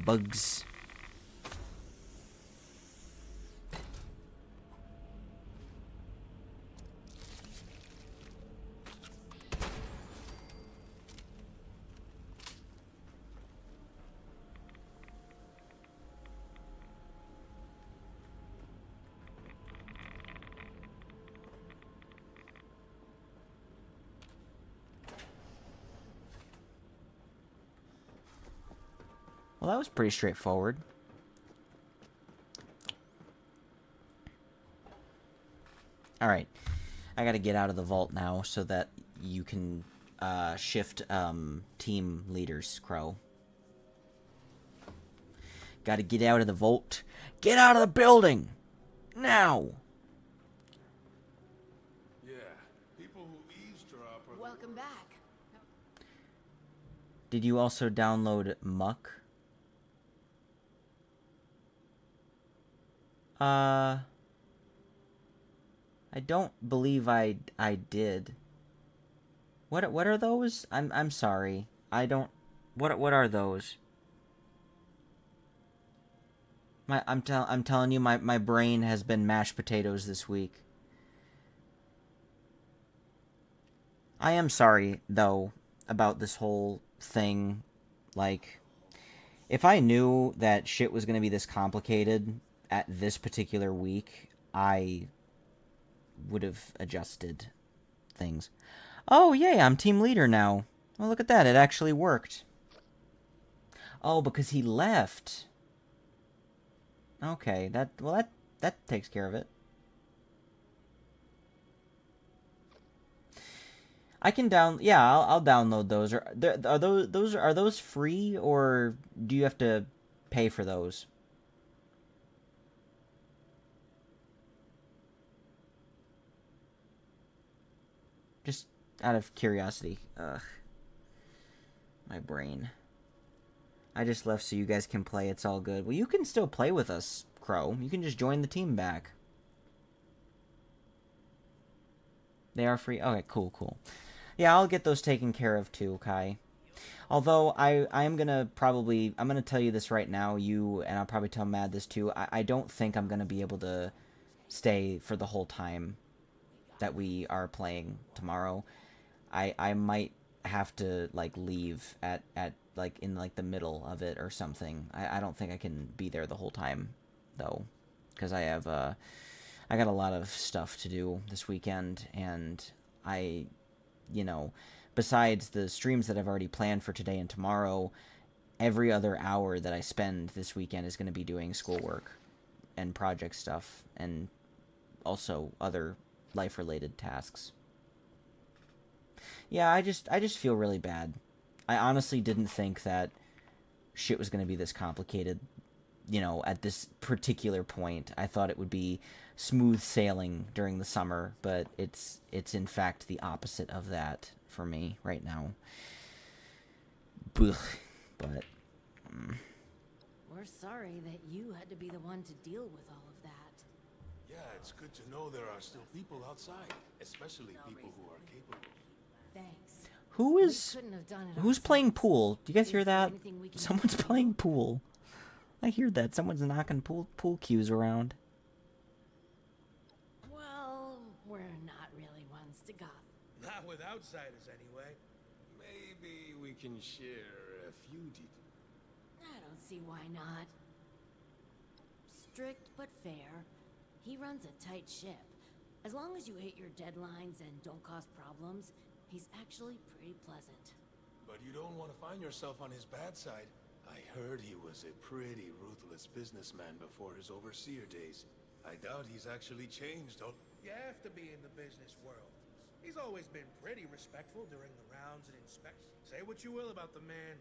Bugs. Well, that was pretty straightforward. Alright. I gotta get out of the vault now so that you can shift team leaders, Crow. Gotta get out of the vault. Get out of the building! Now! Yeah, people who eavesdrop are... Welcome back. Did you also download Muck? I don't believe I did. What are those? I'm sorry. I don't... What are those? I'm telling you, my brain has been mashed potatoes this week. I am sorry, though, about this whole thing. Like, if I knew that shit was going to be this complicated at this particular week, I would have adjusted things. Oh, yay, I'm team leader now. Well, look at that, it actually worked. Oh, because he left. Okay, that takes care of it. I can I'll download those. Are those free, or do you have to pay for those? Just out of curiosity. Ugh. My brain. I just left so you guys can play. It's all good. Well, you can still play with us, Crow. You can just join the team back. They are free? Okay, cool. Yeah, I'll get those taken care of too, Kai. Although, I'm gonna tell you this right now, and I'll probably tell Mad this too, I don't think I'm gonna be able to stay for the whole time that we are playing tomorrow. I might have to, like, leave at like, in, like, the middle of it or something. I don't think I can be there the whole time, though, because I got a lot of stuff to do this weekend, and besides the streams that I've already planned for today and tomorrow, every other hour that I spend this weekend is going to be doing schoolwork and project stuff, and also other life-related tasks. Yeah, I just feel really bad. I honestly didn't think that shit was going to be this complicated, at this particular point. I thought it would be smooth sailing during the summer, but it's in fact the opposite of that for me right now. But We're sorry that you had to be the one to deal with all of that. Yeah, it's good to know there are still people outside, especially people who are capable. Thanks. Who's playing pool? Do you guys hear that? Someone's playing pool. I hear that. Someone's knocking pool cues around. Well, we're not really ones to gossip. Not with outsiders, anyway. Maybe we can share a few details. I don't see why not. Strict but fair. He runs a tight ship. As long as you hit your deadlines and don't cause problems, he's actually pretty pleasant. But you don't want to find yourself on his bad side. I heard he was a pretty ruthless businessman before his overseer days. I doubt he's actually changed. You have to be in the business world. He's always been pretty respectful during the rounds and inspections. Say what you will about the man.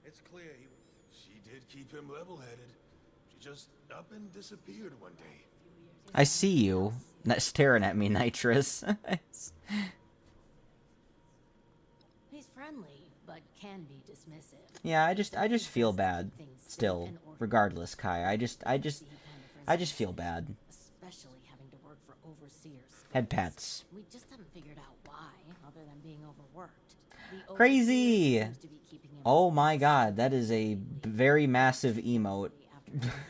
It's clear he... She did keep him level-headed. She just up and disappeared one day. I see you. Not staring at me, Nitrous. He's friendly, but can be dismissive. Yeah, I just feel bad. Still, regardless, Kai. I just feel bad. Especially having to work for overseers. Head pats. We just haven't figured out why, other than being overworked. Crazy! Oh my god, that is a very massive emote.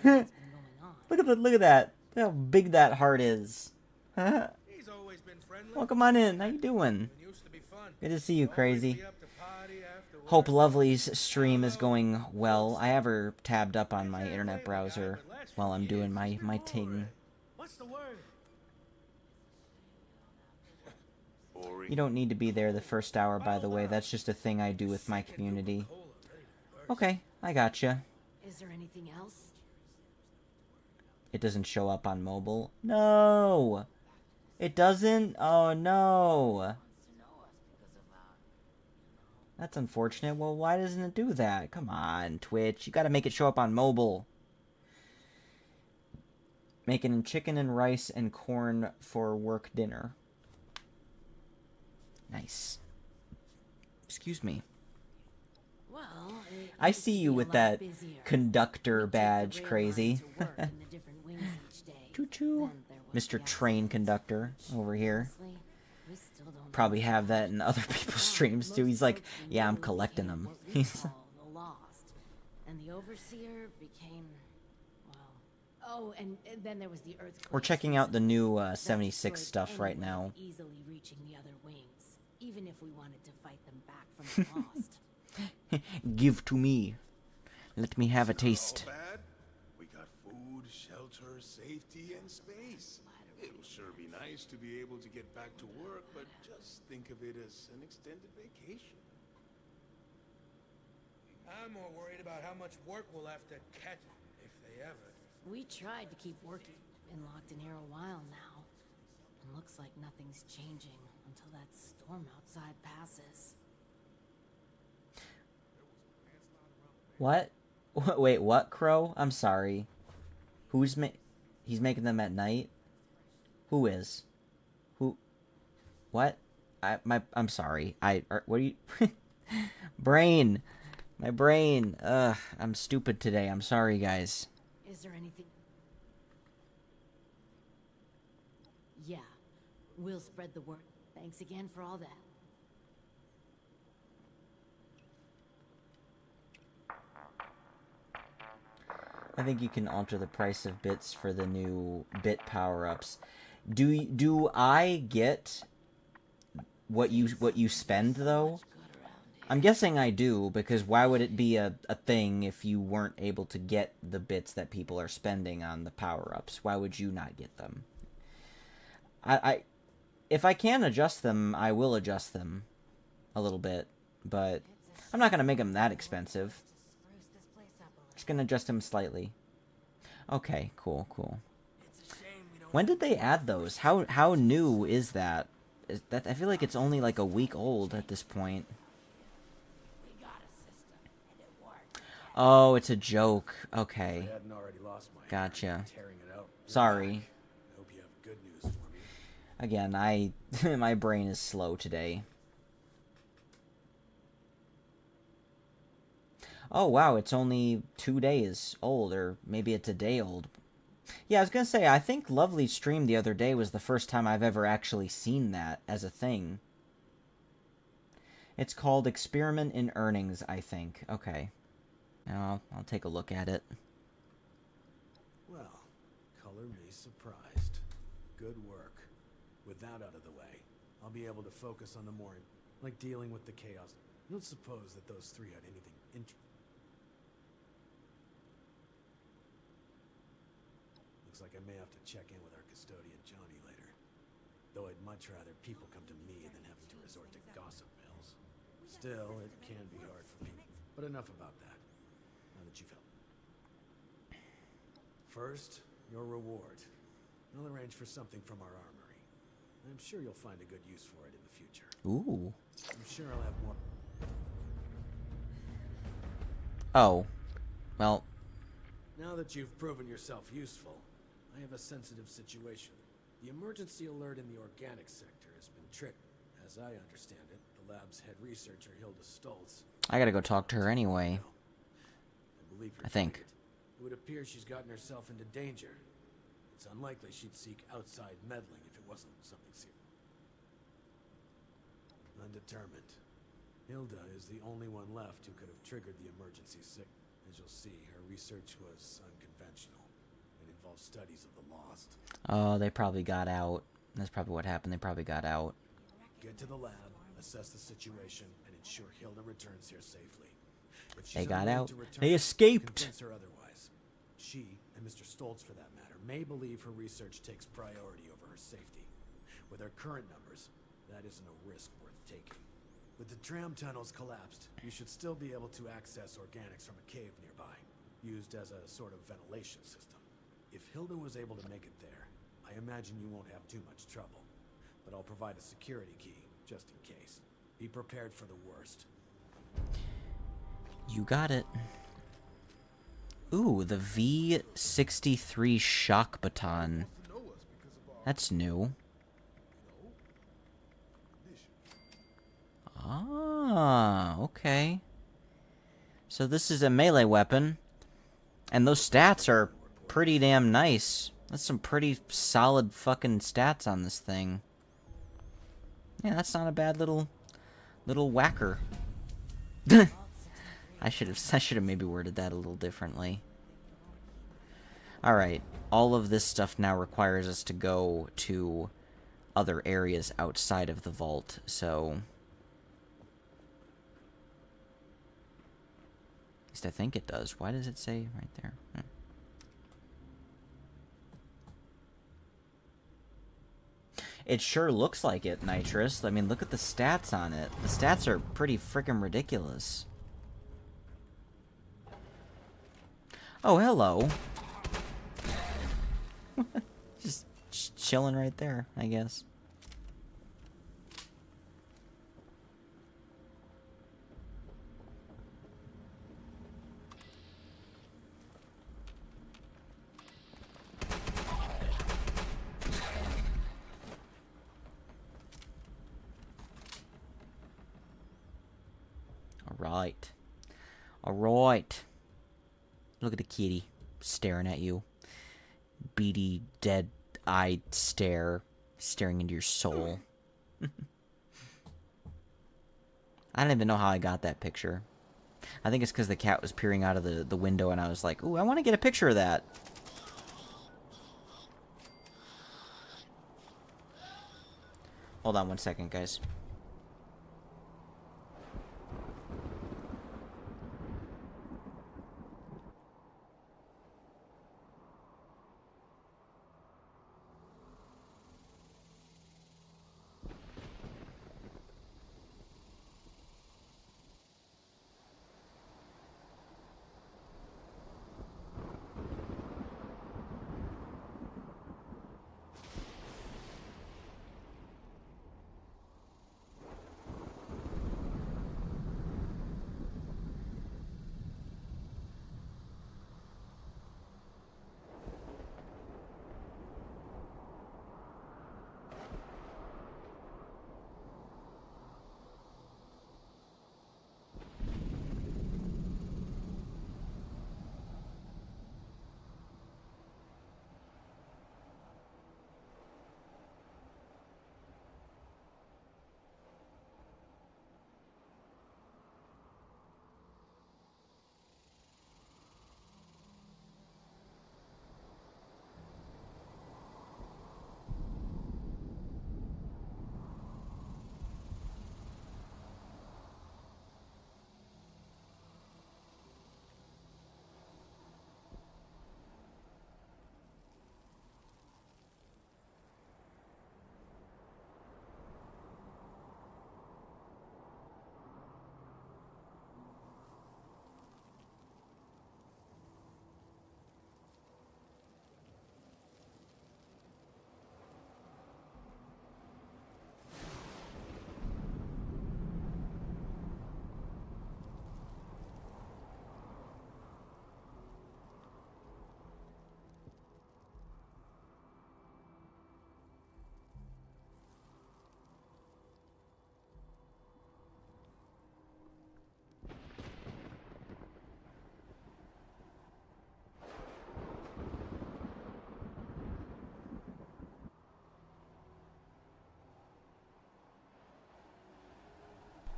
Look at that. Look how big that heart is. He's always been friendly. Well, come on in. How you doing? Used to be fun. Good to see you, Crazy. Hope Lovely's stream is going well. I have her tabbed up on my internet browser while I'm doing my ting. What's the word? You don't need to be there the first hour, by the way. That's just a thing I do with my community. Okay, I gotcha. Is there anything else? It doesn't show up on mobile. No! It doesn't? Oh, no. That's unfortunate. Well, why doesn't it do that? Come on, Twitch. You gotta make it show up on mobile. Making chicken and rice and corn for work dinner. Nice. Excuse me. Well, I see you with that conductor badge, Crazy. Choo-choo. Mr. Train Conductor over here. Probably have that in other people's streams too. He's like, yeah, I'm collecting them. He's and the overseer became, well, Oh, and then there was the earthquake. We're checking out the new That 76 destroyed stuff right any way now. of easily reaching the other wings, even if we wanted to fight them back from the lost. Give to me. Let me have a It's not all taste. bad. We got food, shelter, safety, and space. It'll sure be nice to be able to get back to work, but just think of it as an extended vacation. I'm more worried about how much work we'll have to catch, if they ever. We tried to keep working. Been locked in here a while now. And looks like nothing's changing until that storm outside passes. What? Wait, what, Crow? I'm sorry. He's making them at night? Who is? Who? What? I'm sorry. What are you... Brain! My brain! Ugh, I'm stupid today. I'm sorry, guys. Is there anything? Yeah, we'll spread the word. Thanks again for all that. I think you can alter the price of bits for the new bit power-ups. Do I get what you spend, though? I'm guessing I do, because why would it be a thing if you weren't able to get the bits that people are spending on the power-ups? Why would you not get them? If I can adjust them, I will adjust them a little bit, but I'm not going to make them that expensive. Just going to adjust them slightly. Okay, cool. When did they add those? How new is that? I feel like it's only like a week old at this point. Oh, it's a joke. Okay. If I hadn't already lost my Gotcha. hand tearing it out. Sorry. I hope you have good news for me. Again, my brain is slow today. Oh, wow, it's only 2 days old, or maybe it's a day old. Yeah, I was gonna say, I think Lovely's stream the other day was the first time I've ever actually seen that as a thing. It's called Experiment in Earnings, I think. Okay. Now, I'll take a look at it. Well, color me surprised. Good work. With that out of the way, I'll be able to focus on the more, like dealing with the chaos. I don't suppose that those three had anything Looks like I may have to check in with our custodian Johnny later. Though I'd much rather people come to me than having to resort to gossip mills. Still, it can be hard for people. But enough about that. Now that you've helped. First, your reward. I'll arrange for something from our armory. I'm sure you'll find a good use for it in the future. Ooh. I'm sure I'll have more. Oh. Well. Now that you've proven yourself useful, I have a sensitive situation. The emergency alert in the organic sector has been tricked. As I understand it, the lab's head researcher, Hilda Stoltz... I gotta go talk to her anyway. I think. It would appear she's gotten herself into danger. It's unlikely she'd seek outside meddling if it wasn't something serious. Undetermined. Hilda is the only one left who could have triggered the emergency sick. As you'll see, her research was unconventional. It involved studies of the lost. Oh, they probably got out. That's probably what happened. They probably got out. Get to the lab, assess the situation, and ensure Hilda returns here safely. If she's They got unwilling out. to return, They escaped. convince her otherwise. She, and Mr. Stoltz for that matter, may believe her research takes priority over her safety. With her current numbers, that isn't a risk worth taking. With the tram tunnels collapsed, you should still be able to access organics from a cave nearby, used as a sort of ventilation system. If Hilda was able to make it there, I imagine you won't have too much trouble. But I'll provide a security key, just in case. Be prepared for the worst. You got it. Ooh, the V63 shock baton. That's new. Ah, okay. So this is a melee weapon. And those stats are pretty damn nice. That's some pretty solid fucking stats on this thing. Yeah, that's not a bad little whacker. I should have maybe worded that a little differently. Alright, all of this stuff now requires us to go to other areas outside of the vault, so... At least I think it does. Why does it say right there? It sure looks like it, Nitrous. I mean, look at the stats on it. The stats are pretty freaking ridiculous. Oh, hello. just chilling right there, I guess. Alright. Alright. Look at the kitty staring at you. Beady, dead-eyed stare staring into your soul. I don't even know how I got that picture. I think it's because the cat was peering out of the window and I was like, ooh, I want to get a picture of that. Hold on one second, guys.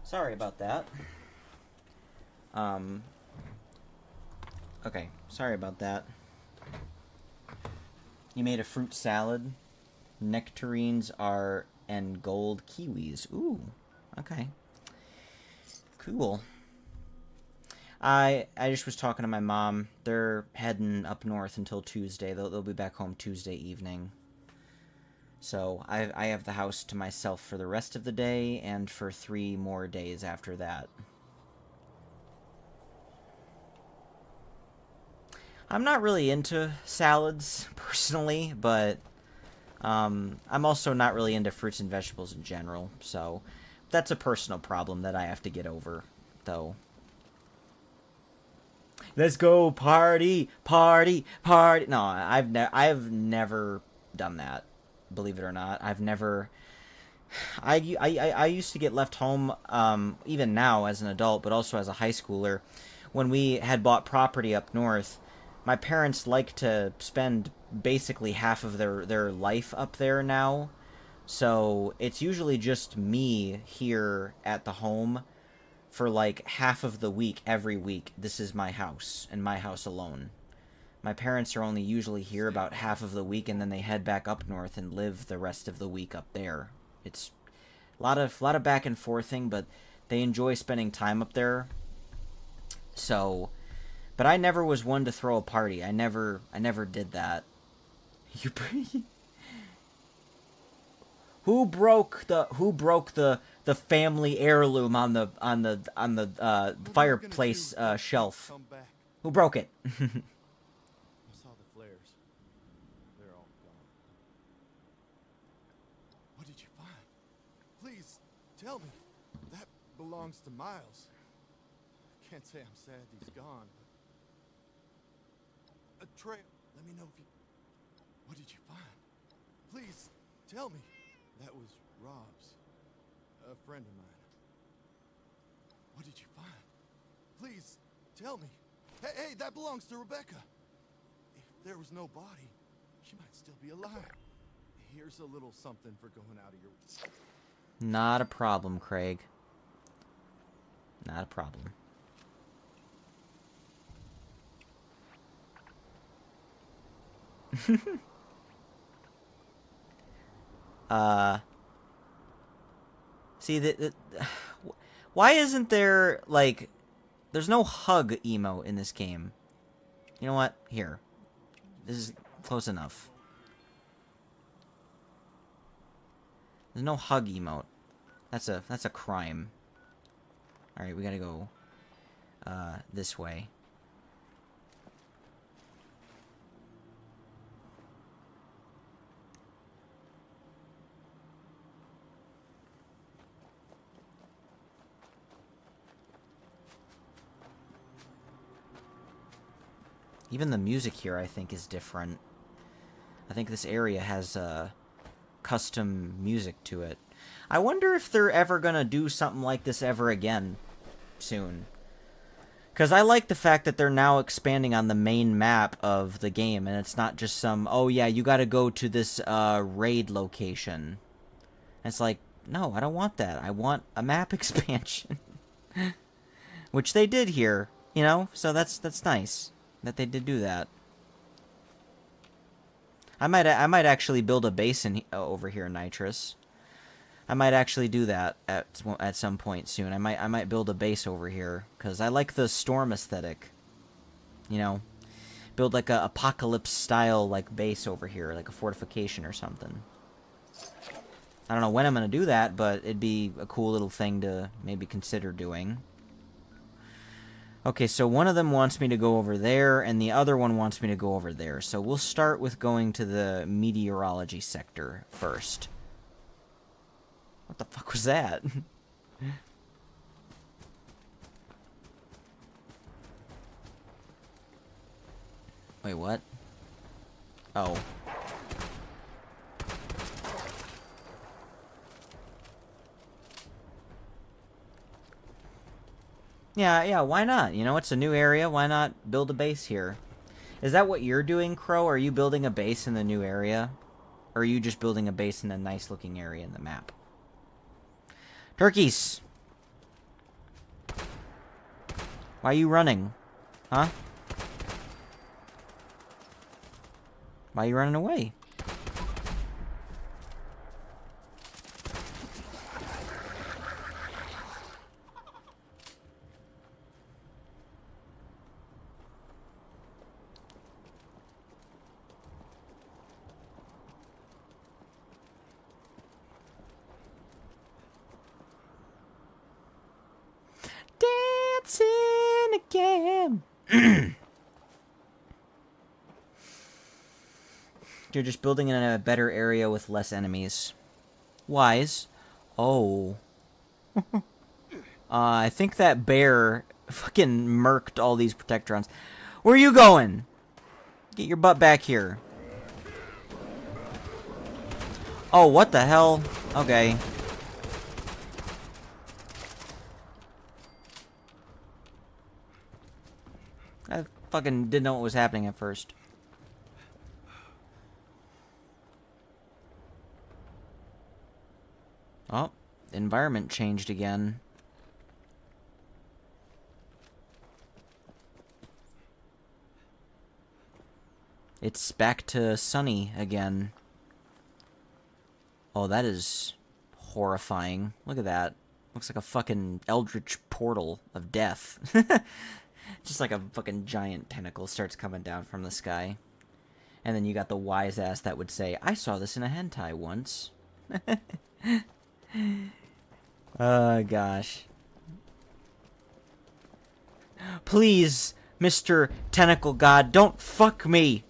Sorry about that. Okay, sorry about that. You made a fruit salad. Nectarines are and gold kiwis. Ooh, okay. Cool. I just was talking to my mom. They're heading up north until Tuesday. They'll be back home Tuesday evening. So I have the house to myself for the rest of the day and for 3 more days after that. I'm not really into salads, personally, but I'm also not really into fruits and vegetables in general, so that's a personal problem that I have to get over, though. Let's go party, party, party. No, I've never done that. Believe it or not, I've never. I used to get left home, even now as an adult, but also as a high schooler, when we had bought property up north. My parents like to spend basically half of their life up there now, so it's usually just me here at the home for like half of the week every week. This is my house and my house alone. My parents are only usually here about half of the week, and then they head back up north and live the rest of the week up there. It's a lot of back and forthing, but they enjoy spending time up there. So, but I never was one to throw a party. I never did that. You Who broke the family heirloom on the fireplace shelf? Who broke it? I saw the flares. They're all gone. What did you find? Please, tell me. That belongs to Miles. Can't say I'm sad he's gone, but... A trail. Let me know if you... What did you find? Please, tell me. That was Rob's. A friend of mine. What did you find? Please, tell me. Hey, that belongs to Rebecca. If there was no body, she might still be alive. Here's a little something for going out of your... Not a problem, Craig. Not a problem. See, why isn't there, like, there's no hug emote in this game. You know what? Here. This is close enough. There's no hug emote. That's a crime. Alright, we gotta go, this way. Even the music here, I think, is different. I think this area has custom music to it. I wonder if they're ever gonna do something like this ever again soon. Because I like the fact that they're now expanding on the main map of the game, and it's not just some, oh yeah, you gotta go to this raid location. And it's like, no, I don't want that. I want a map expansion. Which they did here, you know? So that's nice that they did do that. I might actually build a base over here, Nitrous. I might actually do that at some point soon. I might build a base over here because I like the storm aesthetic. You know, build like a apocalypse style like base over here, like a fortification or something. I don't know when I'm gonna do that, but it'd be a cool little thing to maybe consider doing. Okay, so one of them wants me to go over there, and the other one wants me to go over there. So we'll start with going to the meteorology sector first. What the fuck was that? Wait, what? Oh. Yeah, why not? You know, it's a new area. Why not build a base here? Is that what you're doing, Crow? Are you building a base in the new area? Or are you just building a base in a nice-looking area in the map? Turkeys! Why are you running? Huh? Why are you running away? Dancing again. You're just building in a better area with less enemies. Wise. Oh. I think that bear fucking murked all these Protectrons. Where are you going? Get your butt back here. Oh, what the hell? Okay. I fucking didn't know what was happening at first. Oh, environment changed again. It's back to sunny again. Oh, that is horrifying. Look at that. Looks like a fucking eldritch portal of death. Just like a fucking giant tentacle starts coming down from the sky. And then you got the wise ass that would say, I saw this in a hentai once. Oh, gosh. Please, Mr. Tentacle God, don't fuck me.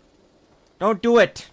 Don't do it.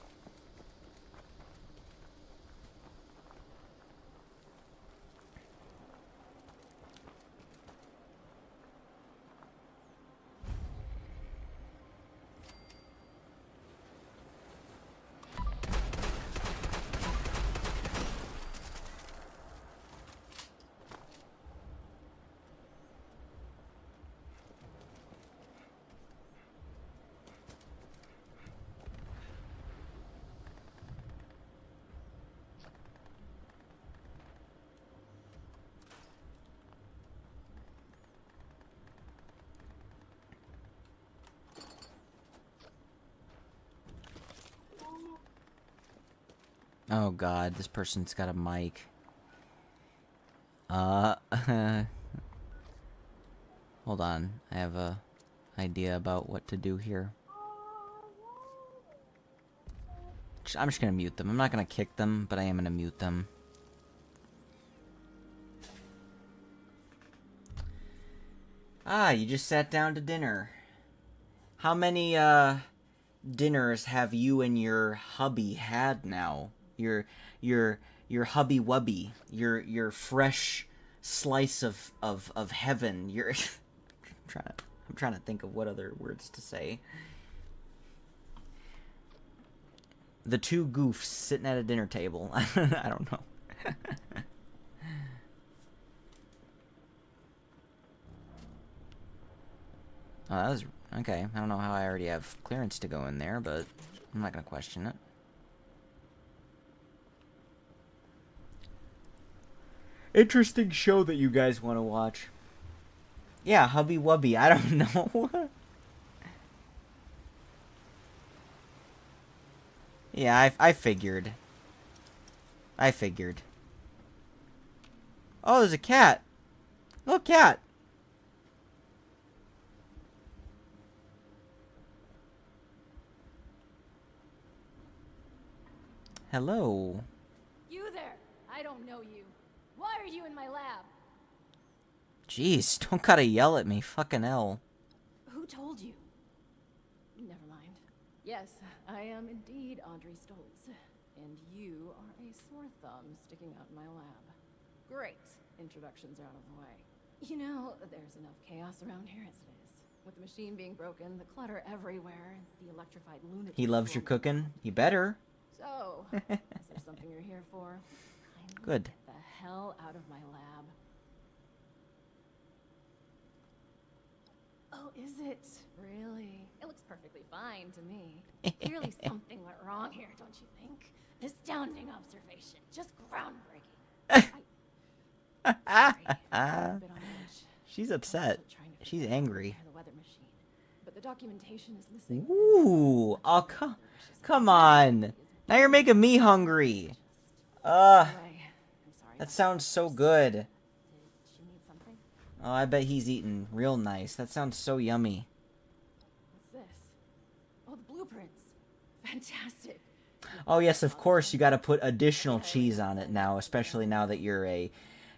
Oh god, this person's got a mic. Hold on. I have a idea about what to do here. I'm just gonna mute them. I'm not gonna kick them, but I am gonna mute them. Ah, you just sat down to dinner. How many, dinners have you and your hubby had now? Your hubby wubby. Your fresh slice of heaven. Your I'm trying to think of what other words to say. The two goofs sitting at a dinner table. I don't know. Oh, that was... Okay, I don't know how I already have clearance to go in there, but I'm not gonna question it. Interesting show that you guys want to watch. Yeah, Hubby Wubby, I don't know. Yeah, I figured. I figured. Oh, there's a cat. Little cat. Hello. You there! I don't know you. Why are you in my lab? Jeez, don't gotta yell at me. Fucking hell. Who told you? Never mind. Yes, I am indeed Audrey Stoltz. And you are a sore thumb sticking out in my lab. Great. Introductions are out of the way. You know, there's enough chaos around here as it is. With the machine being broken, the clutter everywhere, the electrified lunatic... He loves your cooking? You better. So, is there something you're here for? Good. Get the hell out of my lab. Oh, is it? Really? It looks perfectly fine to me. Clearly something went wrong here, don't you think? Astounding observation. Just groundbreaking. She's upset. She's angry. The weather machine. But the documentation is missing. Ooh. Oh, come on. Now you're making me hungry. That sounds so good. Oh, I bet he's eating real nice. That sounds so yummy. What's this? Oh, the blueprints. Fantastic. Oh yes, of course you got to put additional cheese on it now, especially now that you're a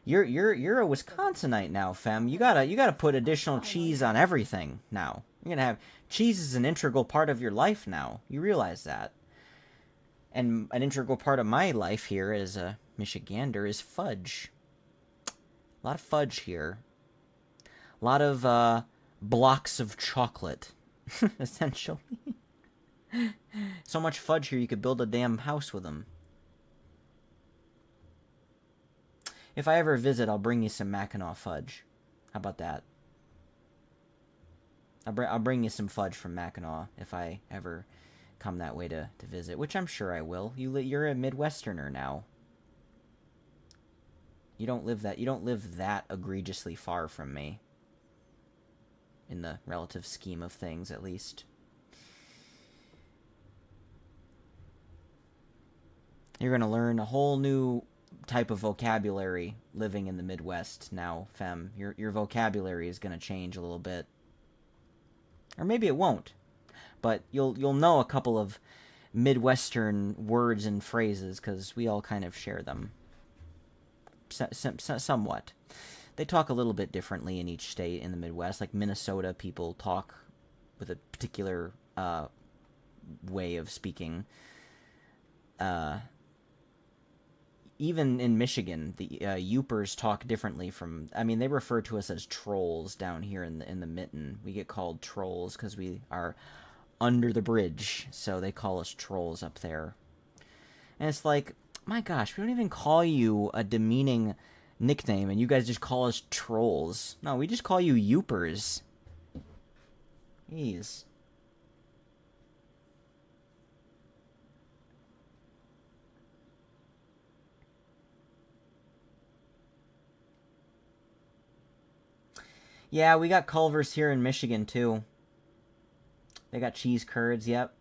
Wisconsinite now, fem. You gotta put additional cheese on everything now. You're gonna have cheese is an integral part of your life now. You realize that. And an integral part of my life here as a Michigander is fudge. A lot of fudge here. A lot of blocks of chocolate, essentially. So much fudge here you could build a damn house with them. If I ever visit, I'll bring you some Mackinac fudge. How about that? I'll bring you some fudge from Mackinac if I ever come that way to visit, which I'm sure I will. You're a Midwesterner now. You don't live that egregiously far from me. In the relative scheme of things, at least. You're gonna learn a whole new type of vocabulary living in the Midwest now, Fem. Your vocabulary is gonna change a little bit. Or maybe it won't. But you'll know a couple of Midwestern words and phrases because we all kind of share them. Somewhat. They talk a little bit differently in each state in the Midwest. Like Minnesota, people talk with a particular way of speaking. Even in Michigan, the Yoopers talk differently from... I mean, they refer to us as trolls down here in the Mitten. We get called trolls because we are under the bridge, so they call us trolls up there. And it's like, my gosh, we don't even call you a demeaning nickname, and you guys just call us trolls. No, we just call you Yoopers. Jeez. Yeah, we got Culvers here in Michigan, too. They got cheese curds, yep.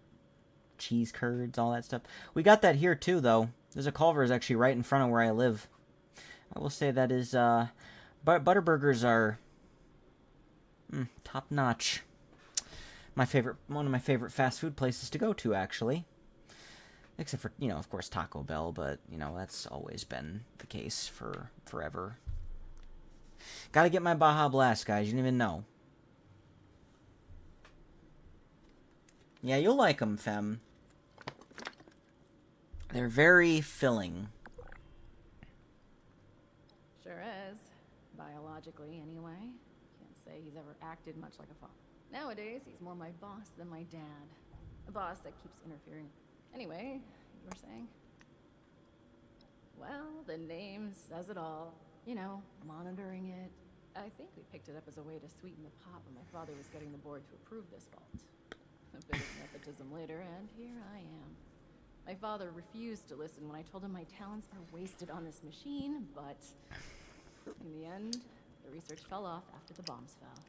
Cheese curds, all that stuff. We got that here, too, though. There's a Culver's actually right in front of where I live. I will say that is, Butterburgers are top-notch. One of my favorite fast food places to go to, actually. Except for, of course, Taco Bell, but, that's always been the case for forever. Gotta get my Baja Blast, guys. You didn't even know. Yeah, you'll like them, Fem. They're very filling. Sure is. Biologically, anyway. Can't say he's ever acted much like a father. Nowadays, he's more my boss than my dad. A boss that keeps interfering. Anyway, you were saying? Well, the name says it all. Monitoring it. I think we picked it up as a way to sweeten the pot when my father was getting the board to approve this vault. A bit of nepotism later, and here I am. My father refused to listen when I told him my talents are wasted on this machine, but in the end, the research fell off after the bombs fell.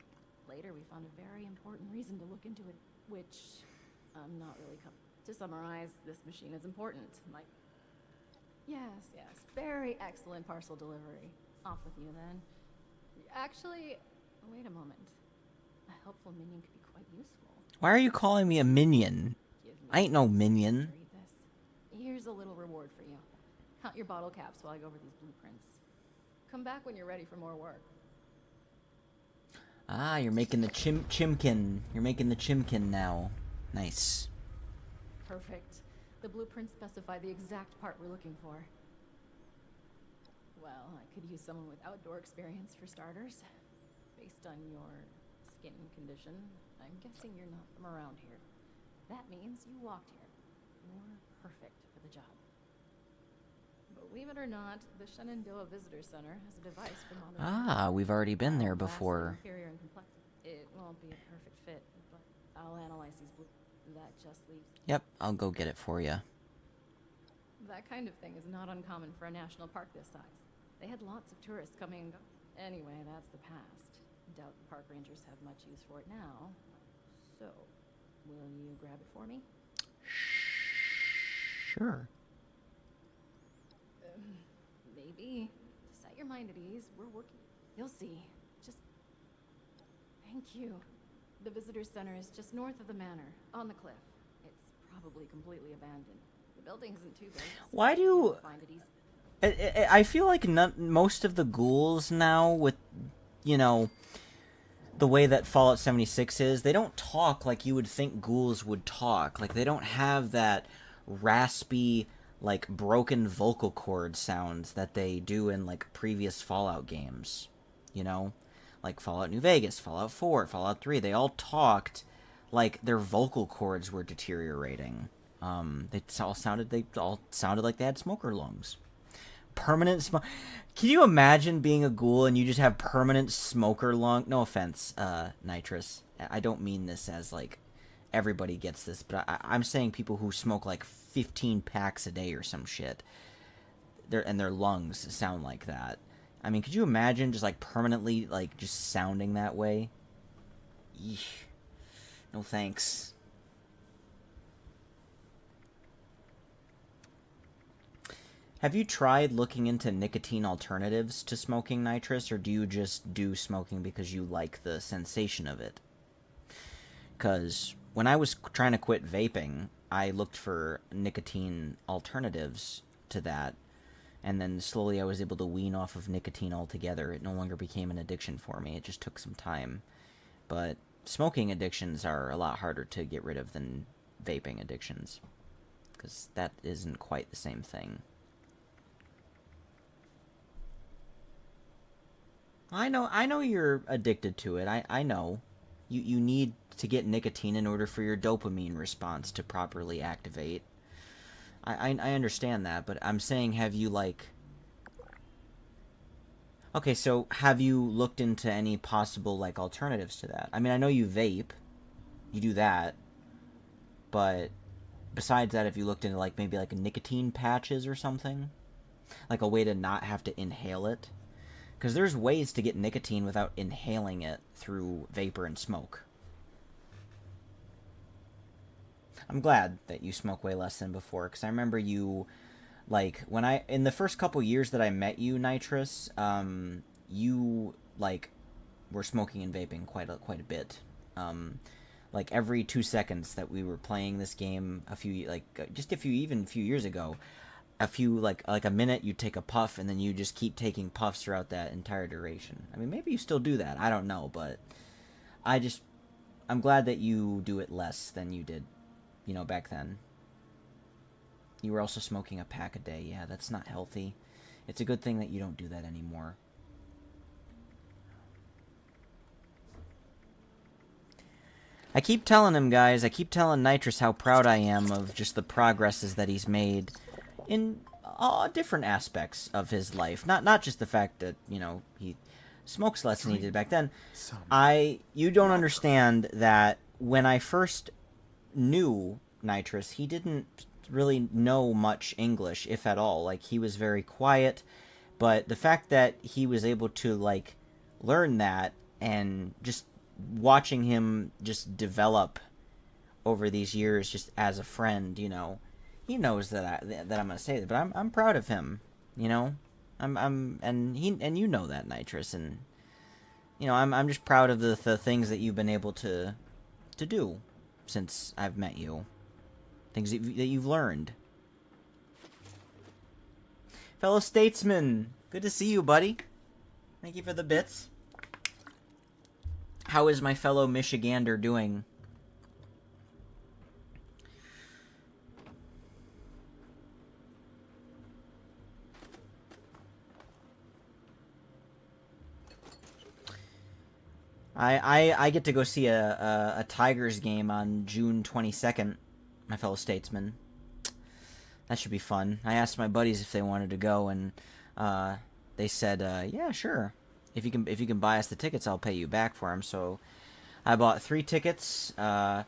Later, we found a very important reason to look into it, which I'm not really To summarize, this machine is important. Yes, very excellent parcel delivery. Off with you, then. Actually, wait a moment. A helpful minion could be quite useful. Why are you calling me a minion? I ain't no minion. Here's a little reward for you. Count your bottle caps while I go over these blueprints. Come back when you're ready for more work. Ah, you're making the chimkin. You're making the chimkin now. Nice. Perfect. The blueprints specify the exact part we're looking for. Well, I could use someone with outdoor experience for starters. Based on your skin condition, I'm guessing you're not from around here. That means you walked here. You're perfect for the job. Believe it or not, the Shenandoah Visitor Center has a device for monitoring. Ah, we've already been there before. Inferior in complexity. It won't be a perfect fit, but I'll analyze these blueprints. That just leaves. Yep, I'll go get it for you. That kind of thing is not uncommon for a national park this size. They had lots of tourists coming and go. Anyway, that's the past. Doubt the park rangers have much use for it now. So, will you grab it for me? Sure. Maybe. Set your mind at ease. We're working. You'll see. Just... Thank you. The visitor center is just north of the manor, on the cliff. It's probably completely abandoned. The building isn't too big. Why do you... I feel like most of the ghouls now, with, the way that Fallout 76 is, they don't talk like you would think ghouls would talk. Like, they don't have that raspy, broken vocal cord sounds that they do in, previous Fallout games. Like Fallout New Vegas, Fallout 4, Fallout 3. They all talked like their vocal cords were deteriorating. They all sounded like they had smoker lungs. Permanent smoke. Can you imagine being a ghoul and you just have permanent smoker lung? No offense, Nitrous. I don't mean this as everybody gets this, but I'm saying people who smoke 15 packs a day or some shit. Their lungs sound like that. I mean, could you imagine just permanently just sounding that way? Eesh. No thanks. Have you tried looking into nicotine alternatives to smoking, Nitrous, or do you just do smoking because you like the sensation of it? Because when I was trying to quit vaping, I looked for nicotine alternatives to that, and then slowly I was able to wean off of nicotine altogether. It no longer became an addiction for me. It just took some time. But smoking addictions are a lot harder to get rid of than vaping addictions, because that isn't quite the same thing. I know you're addicted to it. I know. You need to get nicotine in order for your dopamine response to properly activate. I understand that, but I'm saying, have you, like... Okay, so have you looked into any possible, like, alternatives to that? I mean, I know you vape. You do that. But besides that, have you looked into, like, maybe, like, nicotine patches or something? Like a way to not have to inhale it? Because there's ways to get nicotine without inhaling it through vapor and smoke. I'm glad that you smoke way less than before, because I remember you, like, in the first couple years that I met you, Nitrous, you, like, were smoking and vaping quite a bit. Like, every 2 seconds that we were playing this game even a few years ago, like a minute, you take a puff, and then you just keep taking puffs throughout that entire duration. I mean, maybe you still do that. I don't know, but I'm glad that you do it less than you did, back then. You were also smoking a pack a day. Yeah, that's not healthy. It's a good thing that you don't do that anymore. I keep telling him, guys, I keep telling Nitrous how proud I am of just the progresses that he's made in different aspects of his life. Not just the fact that, he smokes less than he did back then. You don't understand that when I first knew Nitrous, he didn't really know much English, if at all. Like, he was very quiet, but the fact that he was able to, like, learn that, and just watching him just develop over these years just as a friend, he knows that I'm gonna say that, but I'm proud of him, and you know that, Nitrous, and I'm just proud of the things that you've been able to do since I've met you, things that you've learned. Fellow statesman, good to see you, buddy. Thank you for the bits. How is my fellow Michigander doing? I get to go see a Tigers game on June 22nd, my fellow statesman. That should be fun. I asked my buddies if they wanted to go, and they said, yeah, sure. If you can buy us the tickets, I'll pay you back for them. So I bought 3 tickets. Got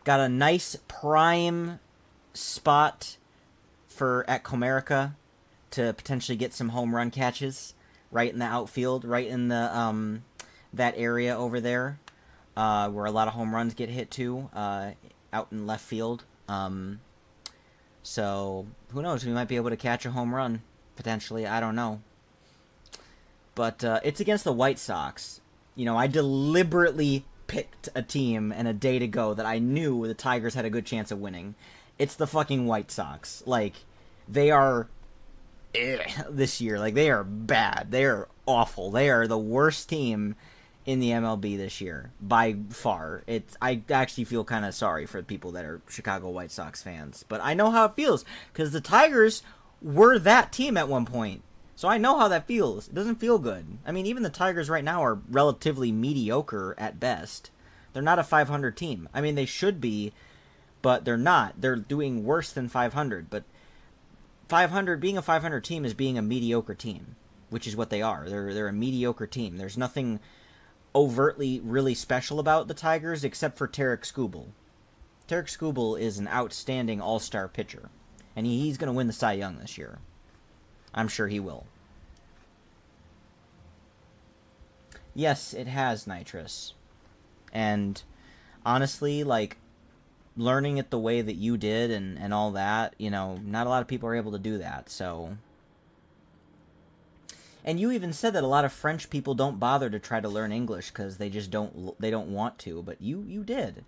a nice prime spot at Comerica to potentially get some home run catches right in the outfield, right in the that area over there, where a lot of home runs get hit to, out in left field. So who knows? We might be able to catch a home run potentially. I don't know. But it's against the White Sox. I deliberately picked a team and a day to go that I knew the Tigers had a good chance of winning. It's the fucking White Sox. Like, they are this year. Like, they are bad. They are awful. They are the worst team in the MLB this year by far. I actually feel kind of sorry for people that are Chicago White Sox fans, but I know how it feels because the Tigers were that team at one point. So I know how that feels. It doesn't feel good. I mean, even the Tigers right now are relatively mediocre at best. They're not a 500 team. I mean, they should be, but they're not. They're doing worse than 500. But being a 500 team is being a mediocre team, which is what they are. They're a mediocre team. There's nothing overtly really special about the Tigers except for Tarik Skubal. Tarik Skubal is an outstanding all-star pitcher, and he's going to win the Cy Young this year. I'm sure he will. Yes, it has, Nitrous. And honestly, like, learning it the way that you did and all that, not a lot of people are able to do that. So And you even said that a lot of French people don't bother to try to learn English because they just don't want to, but you did.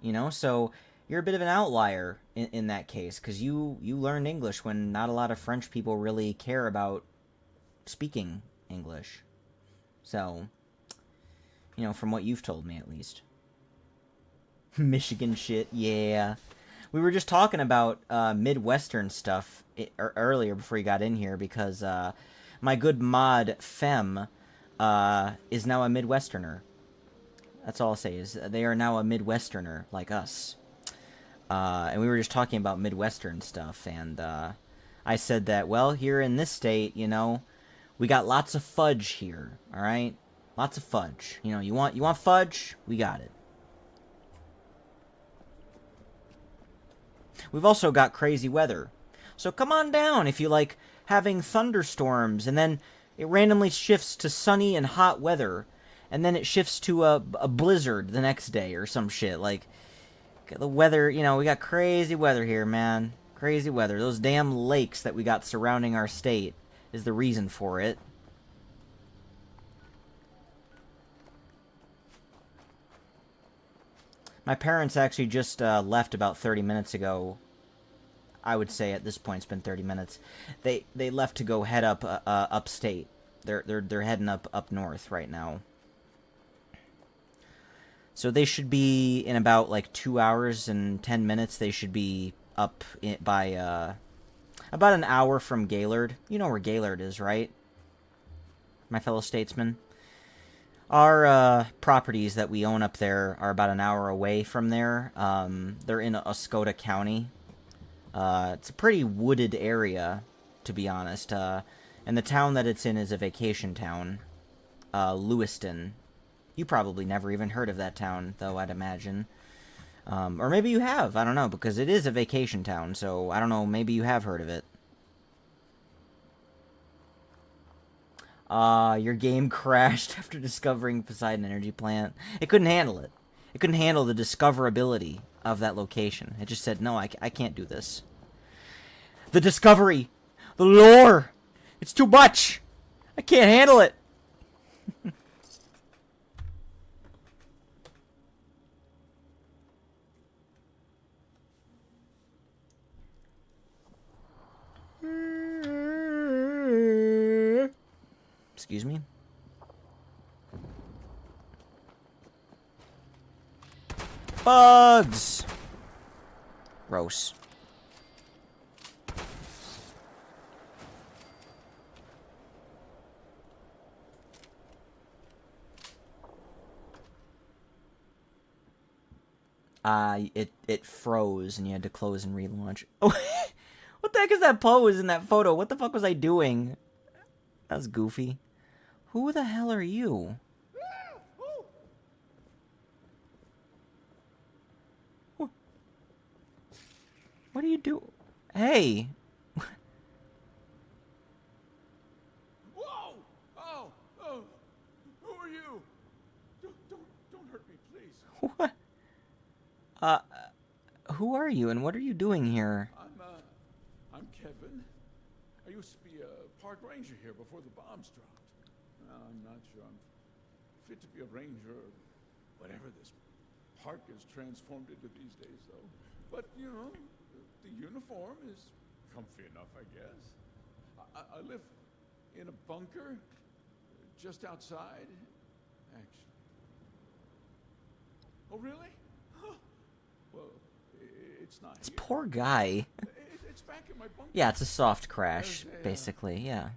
You know, so you're a bit of an outlier in that case because you learned English when not a lot of French people really care about speaking English. So, you know, from what you've told me at least. Michigan shit, yeah. We were just talking about Midwestern stuff earlier before you got in here because my good mod Fem is now a Midwesterner. That's all I'll say is they are now a Midwesterner like us. And we were just talking about Midwestern stuff, and I said that, well, here in this state, you know, we got lots of fudge here, all right? Lots of fudge. You know, you want fudge? We got it. We've also got crazy weather. So come on down if you like having thunderstorms, and then it randomly shifts to sunny and hot weather, and then it shifts to a blizzard the next day or some shit. Like, the weather, you know, we got crazy weather here, man. Crazy weather. Those damn lakes that we got surrounding our state is the reason for it. My parents actually just left about 30 minutes ago. I would say at this point it's been 30 minutes. They left to go head up upstate. They're heading up north right now. So they should be in about like 2 hours and 10 minutes. They should be up by about an hour from Gaylord. You know where Gaylord is, right? My fellow statesmen. Our properties that we own up there are about an hour away from there. They're in Oscoda County. It's a pretty wooded area, to be honest. And the town that it's in is a vacation town. Lewiston. You probably never even heard of that town, though, I'd imagine. Or maybe you have. I don't know, because it is a vacation town, so I don't know. Maybe you have heard of it. Your game crashed after discovering Poseidon Energy Plant. It couldn't handle it. It couldn't handle the discoverability of that location. It just said, no, I can't do this. The discovery! The lore! It's too much! I can't handle it! Excuse me? Bugs! Gross. It froze and you had to close and relaunch. Oh, what the heck is that pose in that photo? What the fuck was I doing? That was goofy. Who the hell are you? What do you do? Hey! Whoa! Oh! Who are you? Don't hurt me, please. What? Who are you and what are you doing here? I'm Kevin. I used to be a park ranger here before the bombs dropped. I'm not sure I'm fit to be a ranger or whatever this park is transformed into these days, though. But, you know, the uniform is comfy enough, I guess. I live in a bunker just outside, actually. Oh, really? Huh. Well, it's not This here. poor guy. It's back in my bunker. Yeah, it's a soft crash, basically, yeah.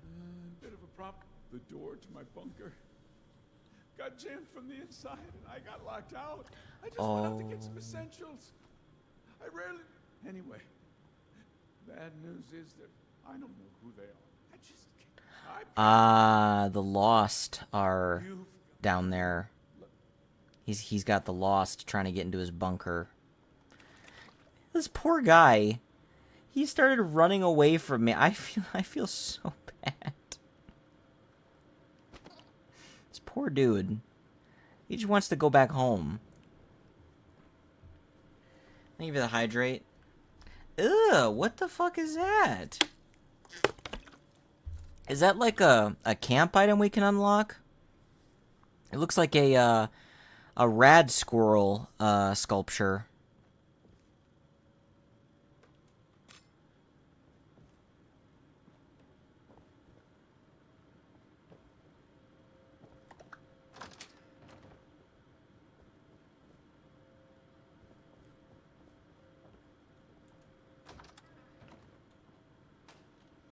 Bit of a prop. The door to my bunker got jammed from the inside, and I got locked out. I just went out to get some essentials. I rarely... Anyway, bad news is that I don't know who they are. I just can't... The Lost are down there. He's got the Lost trying to get into his bunker. This poor guy. He started running away from me. I feel so bad. This poor dude. He just wants to go back home. Thank you for the hydrate. Ugh, what the fuck is that? Is that like a camp item we can unlock? It looks like a rad squirrel sculpture.